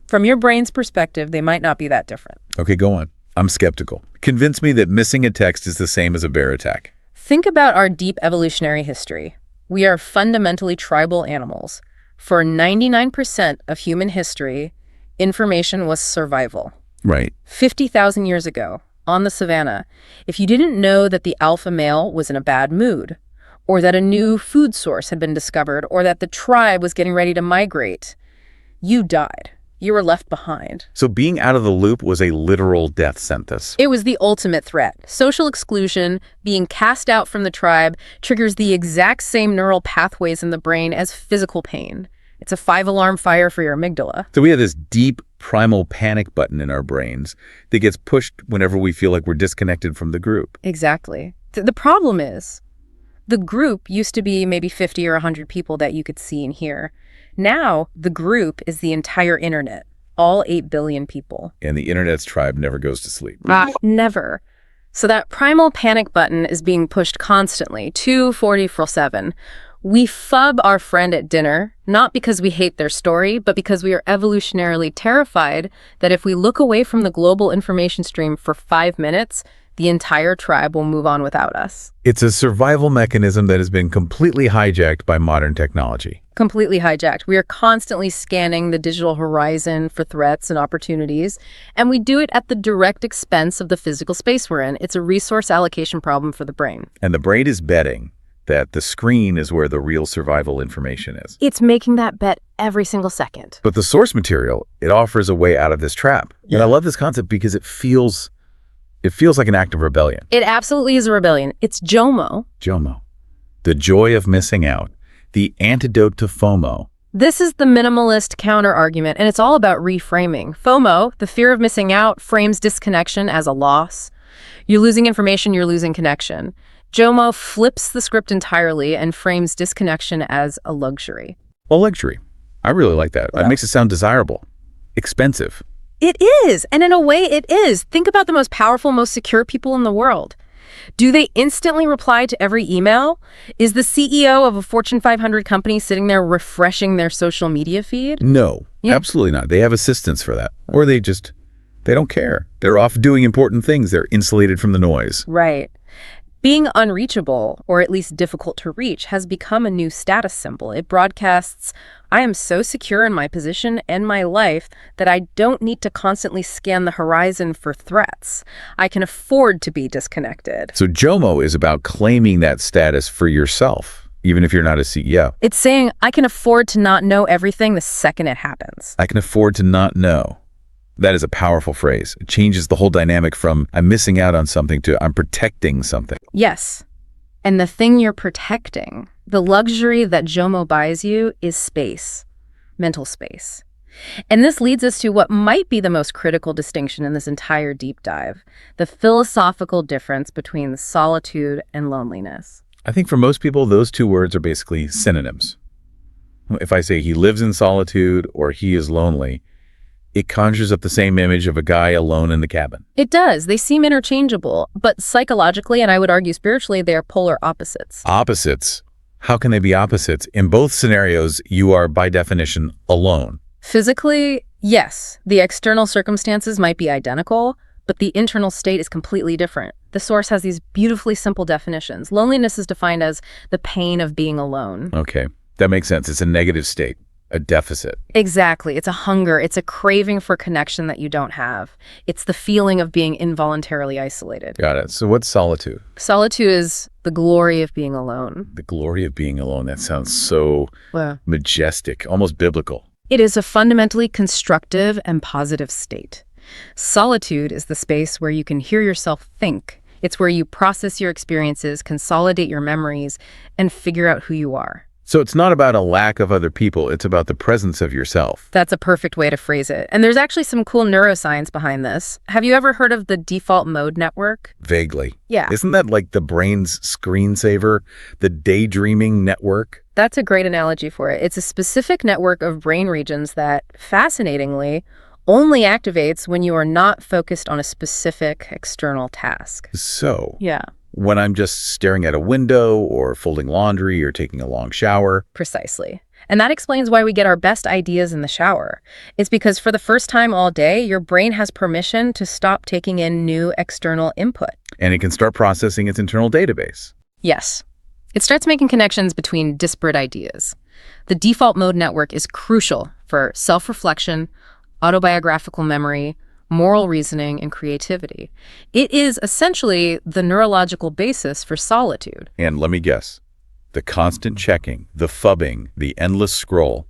From your brain's perspective, they might not be that different. Okay, go on. I'm skeptical. Convince me that missing a text is the same as a bear attack. Think about our deep evolutionary history. We are fundamentally tribal animals. For 99% of human history, information was survival. Right. 50,000 years ago, on the savannah, if you didn't know that the alpha male was in a bad mood, or that a new food source had been discovered, or that the tribe was getting ready to migrate, you died. You were left behind. So being out of the loop was a literal death sentence. It was the ultimate threat. Social exclusion, being cast out from the tribe, triggers the exact same neural pathways in the brain as physical pain. It's a 5-alarm fire for your amygdala. So we have this deep primal panic button in our brains that gets pushed whenever we feel like we're disconnected from the group. Exactly. The problem is, the group used to be maybe 50 or 100 people that you could see and hear. Now, the group is the entire internet, all 8 billion people. And the internet's tribe never goes to sleep. Never. So that primal panic button is being pushed constantly, 24/7. We fub our friend at dinner, not because we hate their story, but because we are evolutionarily terrified that if we look away from the global information stream for 5 minutes, the entire tribe will move on without us. It's a survival mechanism that has been completely hijacked by modern technology. Completely hijacked. We are constantly scanning the digital horizon for threats and opportunities, and we do it at the direct expense of the physical space we're in. It's a resource allocation problem for the brain. And the brain is betting that the screen is where the real survival information is. It's making that bet every single second. But the source material, it offers a way out of this trap. Yeah. And I love this concept because it feels like an act of rebellion. It absolutely is a rebellion. It's JOMO. JOMO. The joy of missing out. The antidote to FOMO. This is the minimalist counter-argument, and it's all about reframing. FOMO, the fear of missing out, frames disconnection as a loss. You're losing information, you're losing connection. JOMO flips the script entirely and frames disconnection as a luxury. A luxury. I really like that. That makes it sound desirable. Expensive. It is, and in a way it is. Think about the most powerful, most secure people in the world. Do they instantly reply to every email? Is the CEO of a Fortune 500 company sitting there refreshing their social media feed? No, absolutely not. They have assistants for that. Or they don't care. They're off doing important things. They're insulated from the noise. Right. Being unreachable, or at least difficult to reach, has become a new status symbol. It broadcasts, I am so secure in my position and my life that I don't need to constantly scan the horizon for threats. I can afford to be disconnected. So JOMO is about claiming that status for yourself, even if you're not a CEO. It's saying, I can afford to not know everything the second it happens. I can afford to not know. That is a powerful phrase. It changes the whole dynamic from I'm missing out on something to I'm protecting something. Yes. And the thing you're protecting, the luxury that JOMO buys you, is space, mental space. And this leads us to what might be the most critical distinction in this entire deep dive, the philosophical difference between solitude and loneliness. I think for most people, those two words are basically synonyms. If I say he lives in solitude or he is lonely, it conjures up the same image of a guy alone in the cabin. It does. They seem interchangeable, but psychologically, and I would argue spiritually, they are polar opposites. Opposites? How can they be opposites? In both scenarios, you are, by definition, alone. Physically, yes. The external circumstances might be identical, but the internal state is completely different. The source has these beautifully simple definitions. Loneliness is defined as the pain of being alone. Okay, that makes sense. It's a negative state. A deficit. Exactly. It's a hunger. It's a craving for connection that you don't have. It's the feeling of being involuntarily isolated. Got it. So what's solitude? Solitude is the glory of being alone. The glory of being alone. That sounds so majestic, almost biblical. It is a fundamentally constructive and positive state. Solitude is the space where you can hear yourself think. It's where you process your experiences, consolidate your memories, and figure out who you are. So it's not about a lack of other people, it's about the presence of yourself. That's a perfect way to phrase it. And there's actually some cool neuroscience behind this. Have you ever heard of the default mode network? Vaguely. Yeah. Isn't that like the brain's screensaver, the daydreaming network? That's a great analogy for it. It's a specific network of brain regions that, fascinatingly, only activates when you are not focused on a specific external task. So, yeah. When I'm just staring at a window or folding laundry or taking a long shower. Precisely. And that explains why we get our best ideas in the shower. It's because for the first time all day, your brain has permission to stop taking in new external input. And it can start processing its internal database. Yes. It starts making connections between disparate ideas. The default mode network is crucial for self-reflection, autobiographical memory, moral reasoning, and creativity. It is essentially the neurological basis for solitude. And let me guess, the constant checking, the fubbing, the endless scroll,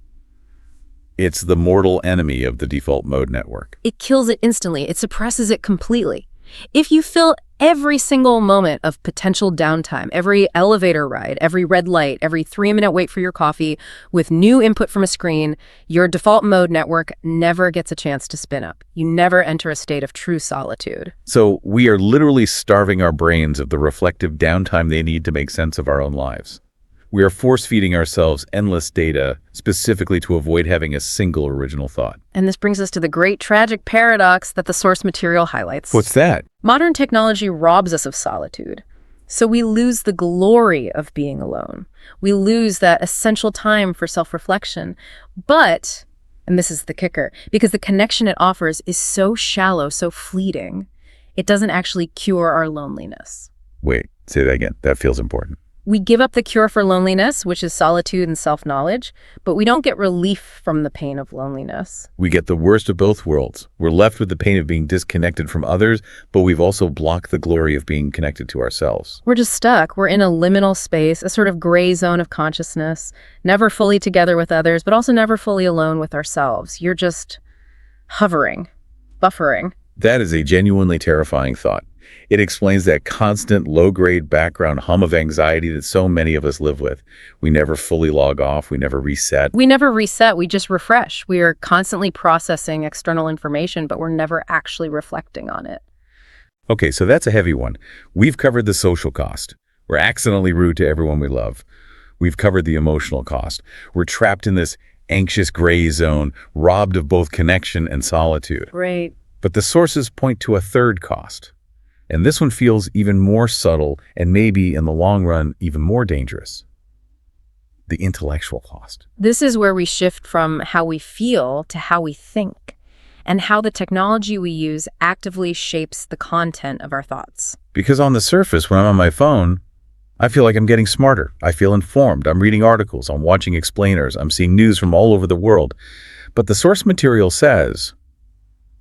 it's the mortal enemy of the default mode network. It kills it instantly. It suppresses it completely. If you fill every single moment of potential downtime, every elevator ride, every red light, every 3-minute wait for your coffee with new input from a screen, your default mode network never gets a chance to spin up. You never enter a state of true solitude. So we are literally starving our brains of the reflective downtime they need to make sense of our own lives. We are force-feeding ourselves endless data specifically to avoid having a single original thought. And this brings us to the great tragic paradox that the source material highlights. What's that? Modern technology robs us of solitude. So we lose the glory of being alone. We lose that essential time for self-reflection. But, and this is the kicker, because the connection it offers is so shallow, so fleeting, it doesn't actually cure our loneliness. Wait, say that again. That feels important. We give up the cure for loneliness, which is solitude and self-knowledge, but we don't get relief from the pain of loneliness. We get the worst of both worlds. We're left with the pain of being disconnected from others, but we've also blocked the glory of being connected to ourselves. We're just stuck. We're in a liminal space, a sort of gray zone of consciousness, never fully together with others, but also never fully alone with ourselves. You're just hovering, buffering. That is a genuinely terrifying thought. It explains that constant low-grade background hum of anxiety that so many of us live with. We never fully log off. We never reset. We never reset. We just refresh. We are constantly processing external information, but we're never actually reflecting on it. Okay, so that's a heavy one. We've covered the social cost. We're accidentally rude to everyone we love. We've covered the emotional cost. We're trapped in this anxious gray zone, robbed of both connection and solitude. Right. But the sources point to a third cost. And this one feels even more subtle and maybe, in the long run, even more dangerous. The intellectual cost. This is where we shift from how we feel to how we think, and how the technology we use actively shapes the content of our thoughts. Because on the surface, when I'm on my phone, I feel like I'm getting smarter. I feel informed. I'm reading articles. I'm watching explainers. I'm seeing news from all over the world. But the source material says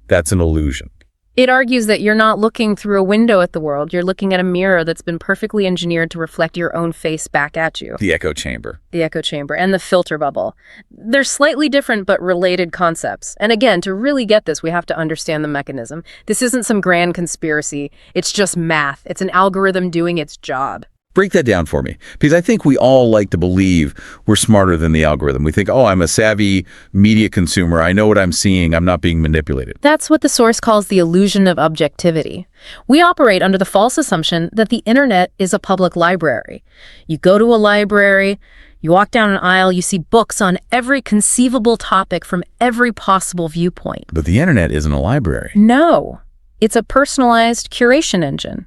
that's an illusion. It argues that you're not looking through a window at the world. You're looking at a mirror that's been perfectly engineered to reflect your own face back at you. The echo chamber. The echo chamber and the filter bubble. They're slightly different but related concepts. And again, to really get this, we have to understand the mechanism. This isn't some grand conspiracy. It's just math. It's an algorithm doing its job. Break that down for me, because I think we all like to believe we're smarter than the algorithm. We think, oh, I'm a savvy media consumer. I know what I'm seeing. I'm not being manipulated. That's what the source calls the illusion of objectivity. We operate under the false assumption that the internet is a public library. You go to a library, you walk down an aisle, you see books on every conceivable topic from every possible viewpoint. But the internet isn't a library. No, it's a personalized curation engine.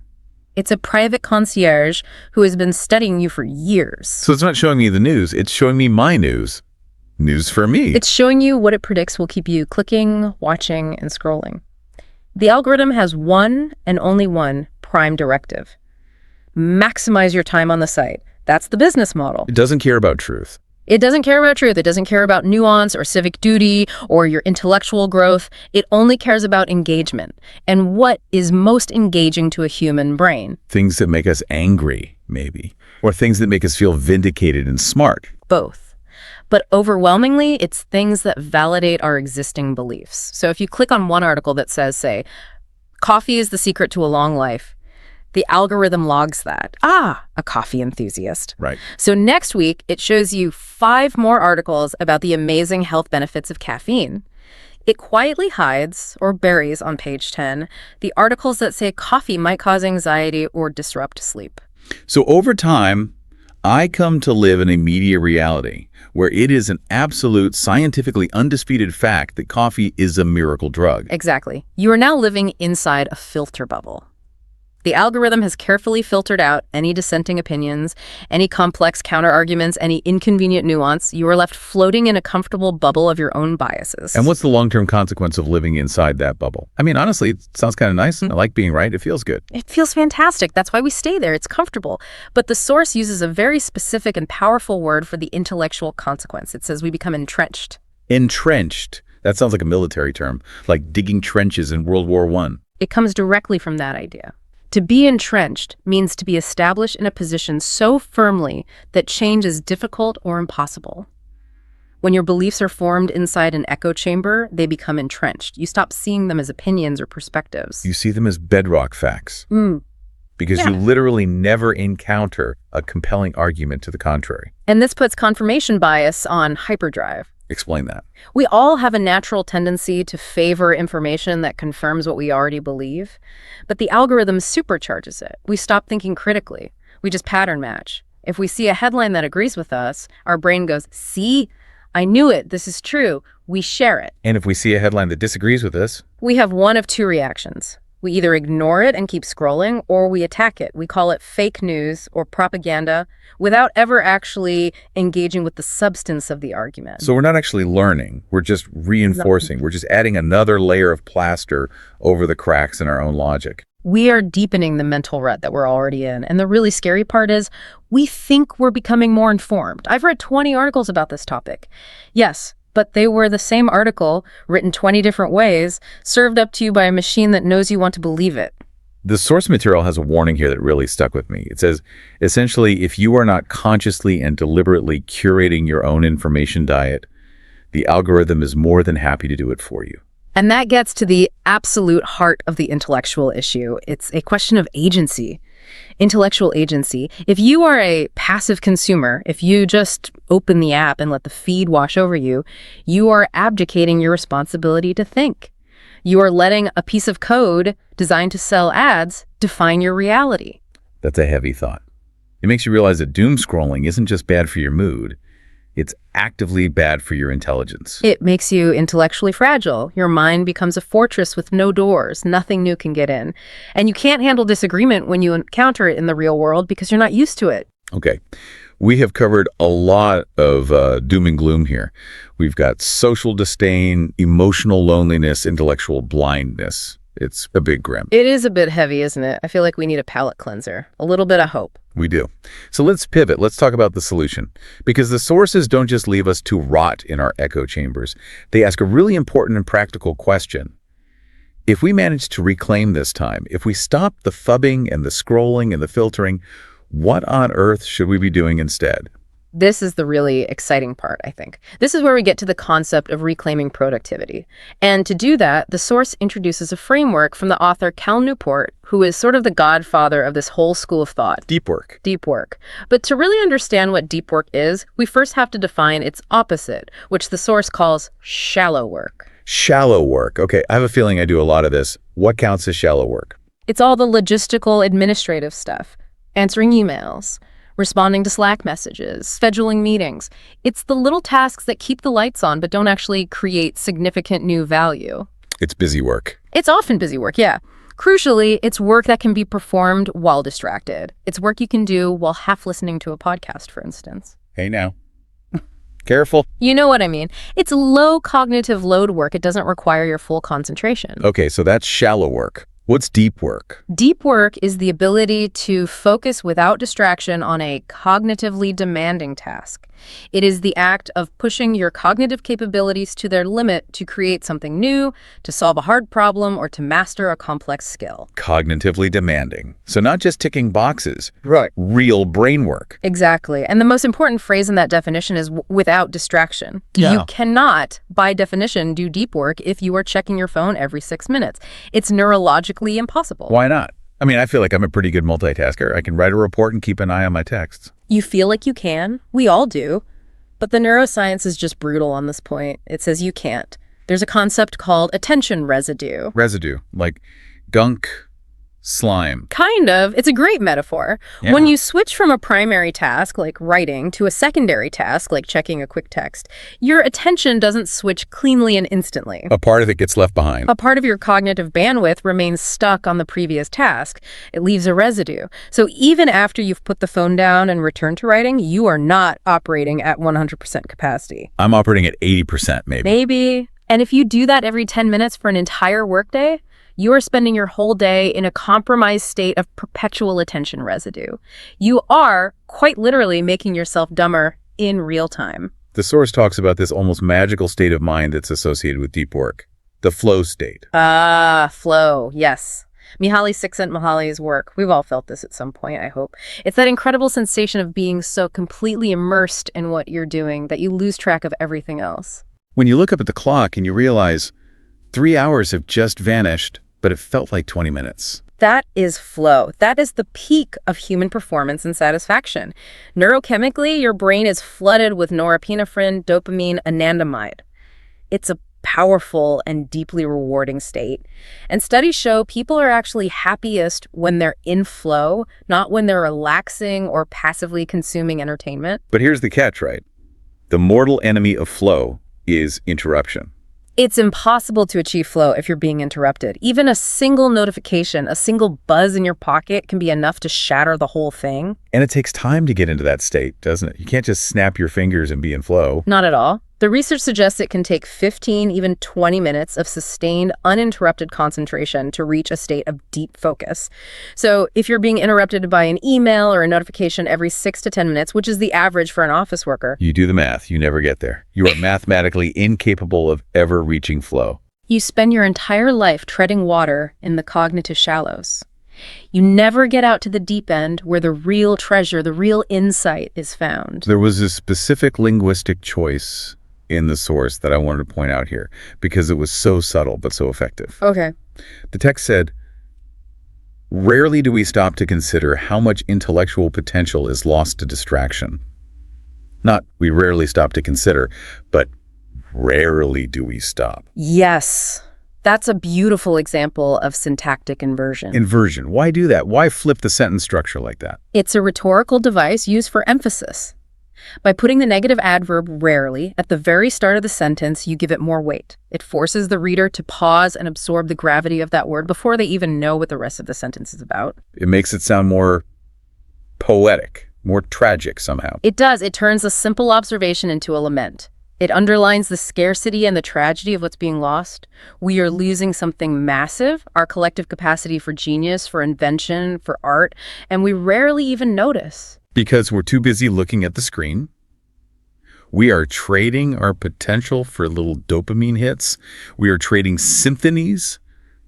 It's a private concierge who has been studying you for years. So it's not showing me the news. It's showing me my news. News for me. It's showing you what it predicts will keep you clicking, watching, and scrolling. The algorithm has one and only one prime directive. Maximize your time on the site. That's the business model. It doesn't care about truth. It doesn't care about truth. It doesn't care about nuance or civic duty or your intellectual growth. It only cares about engagement and what is most engaging to a human brain. Things that make us angry, maybe, or things that make us feel vindicated and smart. Both. But overwhelmingly, it's things that validate our existing beliefs. So if you click on one article that says, say, coffee is the secret to a long life, the algorithm logs that. Ah, a coffee enthusiast. Right. So next week, it shows you 5 more articles about the amazing health benefits of caffeine. It quietly hides or buries on page 10 the articles that say coffee might cause anxiety or disrupt sleep. So over time, I come to live in a media reality where it is an absolute scientifically undisputed fact that coffee is a miracle drug. Exactly. You are now living inside a filter bubble. The algorithm has carefully filtered out any dissenting opinions, any complex counterarguments, any inconvenient nuance. You are left floating in a comfortable bubble of your own biases. And what's the long-term consequence of living inside that bubble? I mean, honestly, it sounds kind of nice. I like being right. It feels good. It feels fantastic. That's why we stay there. It's comfortable. But the source uses a very specific and powerful word for the intellectual consequence. It says we become entrenched. Entrenched. That sounds like a military term, like digging trenches in World War I. It comes directly from that idea. To be entrenched means to be established in a position so firmly that change is difficult or impossible. When your beliefs are formed inside an echo chamber, they become entrenched. You stop seeing them as opinions or perspectives. You see them as bedrock facts. Because you literally never encounter a compelling argument to the contrary. And this puts confirmation bias on hyperdrive. Explain that. We all have a natural tendency to favor information that confirms what we already believe, but the algorithm supercharges it. We stop thinking critically. We just pattern match. If we see a headline that agrees with us, our brain goes, see, I knew it, this is true. We share it. And if we see a headline that disagrees with us, we have one of 2 reactions. We either ignore it and keep scrolling, or we attack it. We call it fake news or propaganda without ever actually engaging with the substance of the argument. So we're not actually learning. We're just reinforcing. We're just adding another layer of plaster over the cracks in our own logic. We are deepening the mental rut that we're already in. And the really scary part is we think we're becoming more informed. I've read 20 articles about this topic. Yes, but they were the same article, written 20 different ways, served up to you by a machine that knows you want to believe it. The source material has a warning here that really stuck with me. It says, essentially, if you are not consciously and deliberately curating your own information diet, the algorithm is more than happy to do it for you. And that gets to the absolute heart of the intellectual issue. It's a question of agency, intellectual agency. If you are a passive consumer, if you just open the app and let the feed wash over you, you are abdicating your responsibility to think. You are letting a piece of code designed to sell ads define your reality. That's a heavy thought. It makes you realize that doom scrolling isn't just bad for your mood. It's actively bad for your intelligence. It makes you intellectually fragile. Your mind becomes a fortress with no doors. Nothing new can get in. And you can't handle disagreement when you encounter it in the real world because you're not used to it. Okay. We have covered a lot of doom and gloom here. We've got social disdain, emotional loneliness, intellectual blindness. It's a big grim. It is a bit heavy, isn't it? I feel like we need a palate cleanser, a little bit of hope. We do. So let's pivot. Let's talk about the solution. Because the sources don't just leave us to rot in our echo chambers. They ask a really important and practical question. If we manage to reclaim this time, if we stop the fubbing and the scrolling and the filtering, what on earth should we be doing instead? This is the really exciting part, I think. This is where we get to the concept of reclaiming productivity. And to do that, the source introduces a framework from the author Cal Newport, who is sort of the godfather of this whole school of thought. Deep work. Deep work. But to really understand what deep work is, we first have to define its opposite, which the source calls shallow work. Shallow work. Okay, I have a feeling I do a lot of this. What counts as shallow work? It's all the logistical, administrative stuff. Answering emails, responding to Slack messages, scheduling meetings. It's the little tasks that keep the lights on but don't actually create significant new value. It's busy work. It's often busy work, yeah. Crucially, it's work that can be performed while distracted. It's work you can do while half listening to a podcast, for instance. Hey now. Careful. You know what I mean. It's low cognitive load work. It doesn't require your full concentration. Okay, so that's shallow work. What's deep work? Deep work is the ability to focus without distraction on a cognitively demanding task. It is the act of pushing your cognitive capabilities to their limit to create something new, to solve a hard problem, or to master a complex skill. Cognitively demanding. So not just ticking boxes. Right. Real brain work. Exactly. And the most important phrase in that definition is without distraction. Yeah. You cannot, by definition, do deep work if you are checking your phone every 6 minutes. It's neurologically impossible. Why not? I mean, I feel like I'm a pretty good multitasker. I can write a report and keep an eye on my texts. You feel like you can. We all do. But the neuroscience is just brutal on this point. It says you can't. There's a concept called attention residue. Residue, like gunk, slime. Kind of. It's a great metaphor. Yeah. When you switch from a primary task, like writing, to a secondary task, like checking a quick text, your attention doesn't switch cleanly and instantly. A part of it gets left behind. A part of your cognitive bandwidth remains stuck on the previous task. It leaves a residue. So even after you've put the phone down and returned to writing, you are not operating at 100% capacity. I'm operating at 80% maybe. Maybe. And if you do that every 10 minutes for an entire workday, you are spending your whole day in a compromised state of perpetual attention residue. You are, quite literally, making yourself dumber in real time. The source talks about this almost magical state of mind that's associated with deep work. The flow state. Flow, yes. Mihaly Csikszentmihalyi's work. We've all felt this at some point, I hope. It's that incredible sensation of being so completely immersed in what you're doing that you lose track of everything else. When you look up at the clock and you realize 3 hours have just vanished, but it felt like 20 minutes. That is flow. That is the peak of human performance and satisfaction. Neurochemically, your brain is flooded with norepinephrine, dopamine, anandamide. It's a powerful and deeply rewarding state. And studies show people are actually happiest when they're in flow, not when they're relaxing or passively consuming entertainment. But here's the catch, right? The mortal enemy of flow is interruption. It's impossible to achieve flow if you're being interrupted. Even a single notification, a single buzz in your pocket can be enough to shatter the whole thing. And it takes time to get into that state, doesn't it? You can't just snap your fingers and be in flow. Not at all. The research suggests it can take 15, even 20 minutes of sustained, uninterrupted concentration to reach a state of deep focus. So if you're being interrupted by an email or a notification every 6 to 10 minutes, which is the average for an office worker, you do the math, you never get there. You are mathematically incapable of ever reaching flow. You spend your entire life treading water in the cognitive shallows. You never get out to the deep end where the real treasure, the real insight is found. There was a specific linguistic choice in the source that I wanted to point out here because it was so subtle but so effective. Okay. The text said, "Rarely do we stop to consider how much intellectual potential is lost to distraction." Not we rarely stop to consider, but rarely do we stop. Yes. That's a beautiful example of syntactic inversion. Inversion. Why do that? Why flip the sentence structure like that? It's a rhetorical device used for emphasis. By putting the negative adverb rarely at the very start of the sentence, you give it more weight. It forces the reader to pause and absorb the gravity of that word before they even know what the rest of the sentence is about. It makes it sound more poetic, more tragic somehow. It does. It turns a simple observation into a lament. It underlines the scarcity and the tragedy of what's being lost. We are losing something massive, our collective capacity for genius, for invention, for art, and we rarely even notice. Because we're too busy looking at the screen. We are trading our potential for little dopamine hits. We are trading symphonies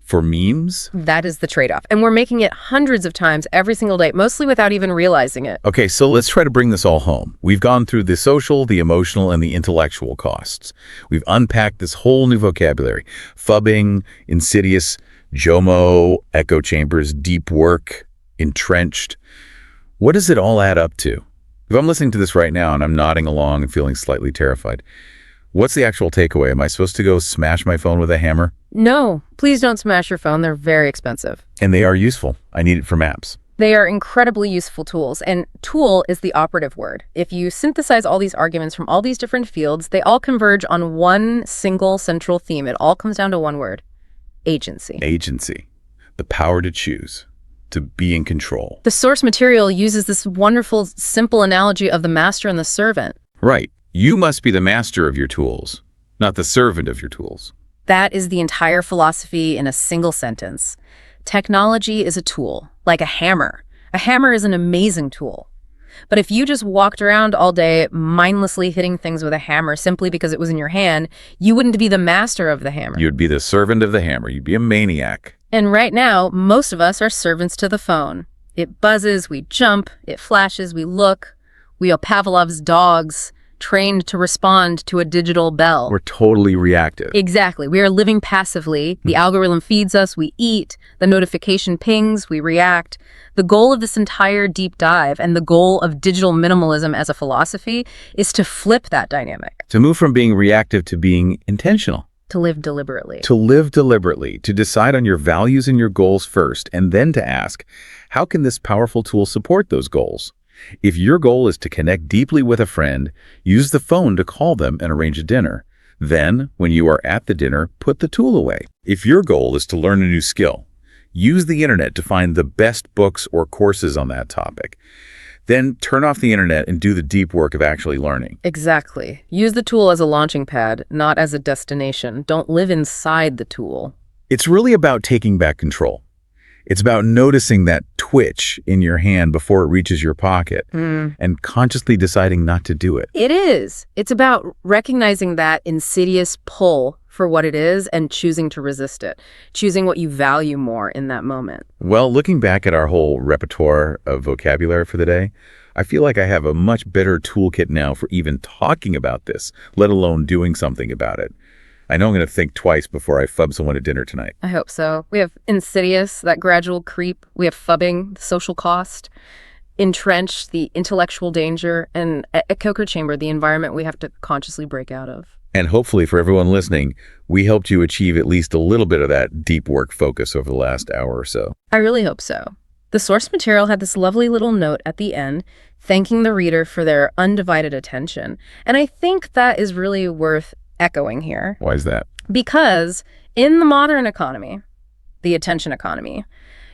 for memes. That is the trade-off. And we're making it hundreds of times every single day, mostly without even realizing it. Okay, so let's try to bring this all home. We've gone through the social, the emotional, and the intellectual costs. We've unpacked this whole new vocabulary. Fubbing, insidious, JOMO, echo chambers, deep work, entrenched. What does it all add up to? If I'm listening to this right now and I'm nodding along and feeling slightly terrified, what's the actual takeaway? Am I supposed to go smash my phone with a hammer? No, please don't smash your phone. They're very expensive. And they are useful. I need it for maps. They are incredibly useful tools, and tool is the operative word. If you synthesize all these arguments from all these different fields, they all converge on one single central theme. It all comes down to one word: agency. Agency. The power to choose. To be in control. The source material uses this wonderful, simple analogy of the master and the servant. Right. You must be the master of your tools, not the servant of your tools. That is the entire philosophy in a single sentence. Technology is a tool, like a hammer. A hammer is an amazing tool. But if you just walked around all day mindlessly hitting things with a hammer simply because it was in your hand, you wouldn't be the master of the hammer. You'd be the servant of the hammer. You'd be a maniac. And right now, most of us are servants to the phone. It buzzes, we jump, it flashes, we look. We are Pavlov's dogs, trained to respond to a digital bell. We're totally reactive. Exactly. We are living passively. The algorithm feeds us, we eat. The notification pings, we react. The goal of this entire deep dive and the goal of digital minimalism as a philosophy is to flip that dynamic. To move from being reactive to being intentional. To live deliberately. To live deliberately, to decide on your values and your goals first, and then to ask, how can this powerful tool support those goals? If your goal is to connect deeply with a friend, use the phone to call them and arrange a dinner. Then, when you are at the dinner, put the tool away. If your goal is to learn a new skill, use the internet to find the best books or courses on that topic. Then turn off the internet and do the deep work of actually learning. Exactly. Use the tool as a launching pad, not as a destination. Don't live inside the tool. It's really about taking back control. It's about noticing that twitch in your hand before it reaches your pocket and consciously deciding not to do it. It is. It's about recognizing that insidious pull for what it is and choosing to resist it, choosing what you value more in that moment. Well, looking back at our whole repertoire of vocabulary for the day, I feel like I have a much better toolkit now for even talking about this, let alone doing something about it. I know I'm going to think twice before I fub someone at dinner tonight. I hope so. We have insidious, that gradual creep. We have fubbing, the social cost. Entrenched, the intellectual danger. And echo chamber, the environment we have to consciously break out of. And hopefully for everyone listening, we helped you achieve at least a little bit of that deep work focus over the last hour or so. I really hope so. The source material had this lovely little note at the end, thanking the reader for their undivided attention. And I think that is really worth echoing here. Why is that? Because in the modern economy, the attention economy,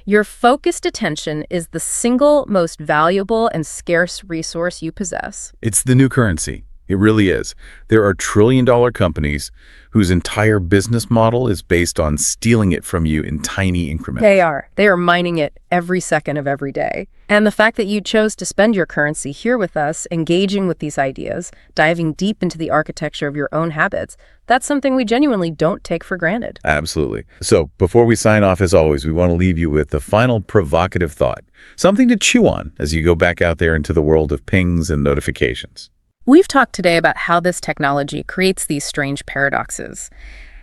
your focused attention is the single most valuable and scarce resource you possess. It's the new currency. It really is. There are trillion-dollar companies whose entire business model is based on stealing it from you in tiny increments. They are. They are mining it every second of every day. And the fact that you chose to spend your currency here with us, engaging with these ideas, diving deep into the architecture of your own habits, that's something we genuinely don't take for granted. Absolutely. So before we sign off, as always, we want to leave you with the final provocative thought, something to chew on as you go back out there into the world of pings and notifications. We've talked today about how this technology creates these strange paradoxes,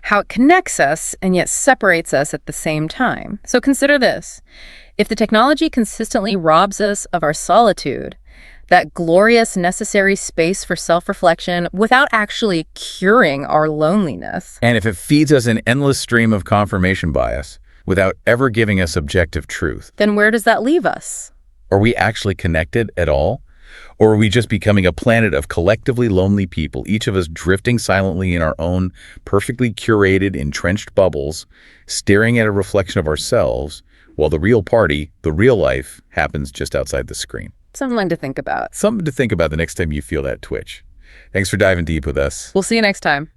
how it connects us and yet separates us at the same time. So consider this. If the technology consistently robs us of our solitude, that glorious, necessary space for self-reflection without actually curing our loneliness. And if it feeds us an endless stream of confirmation bias without ever giving us objective truth, then where does that leave us? Are we actually connected at all? Or are we just becoming a planet of collectively lonely people, each of us drifting silently in our own perfectly curated, entrenched bubbles, staring at a reflection of ourselves, while the real party, the real life, happens just outside the screen? Something to think about. Something to think about the next time you feel that twitch. Thanks for diving deep with us. We'll see you next time.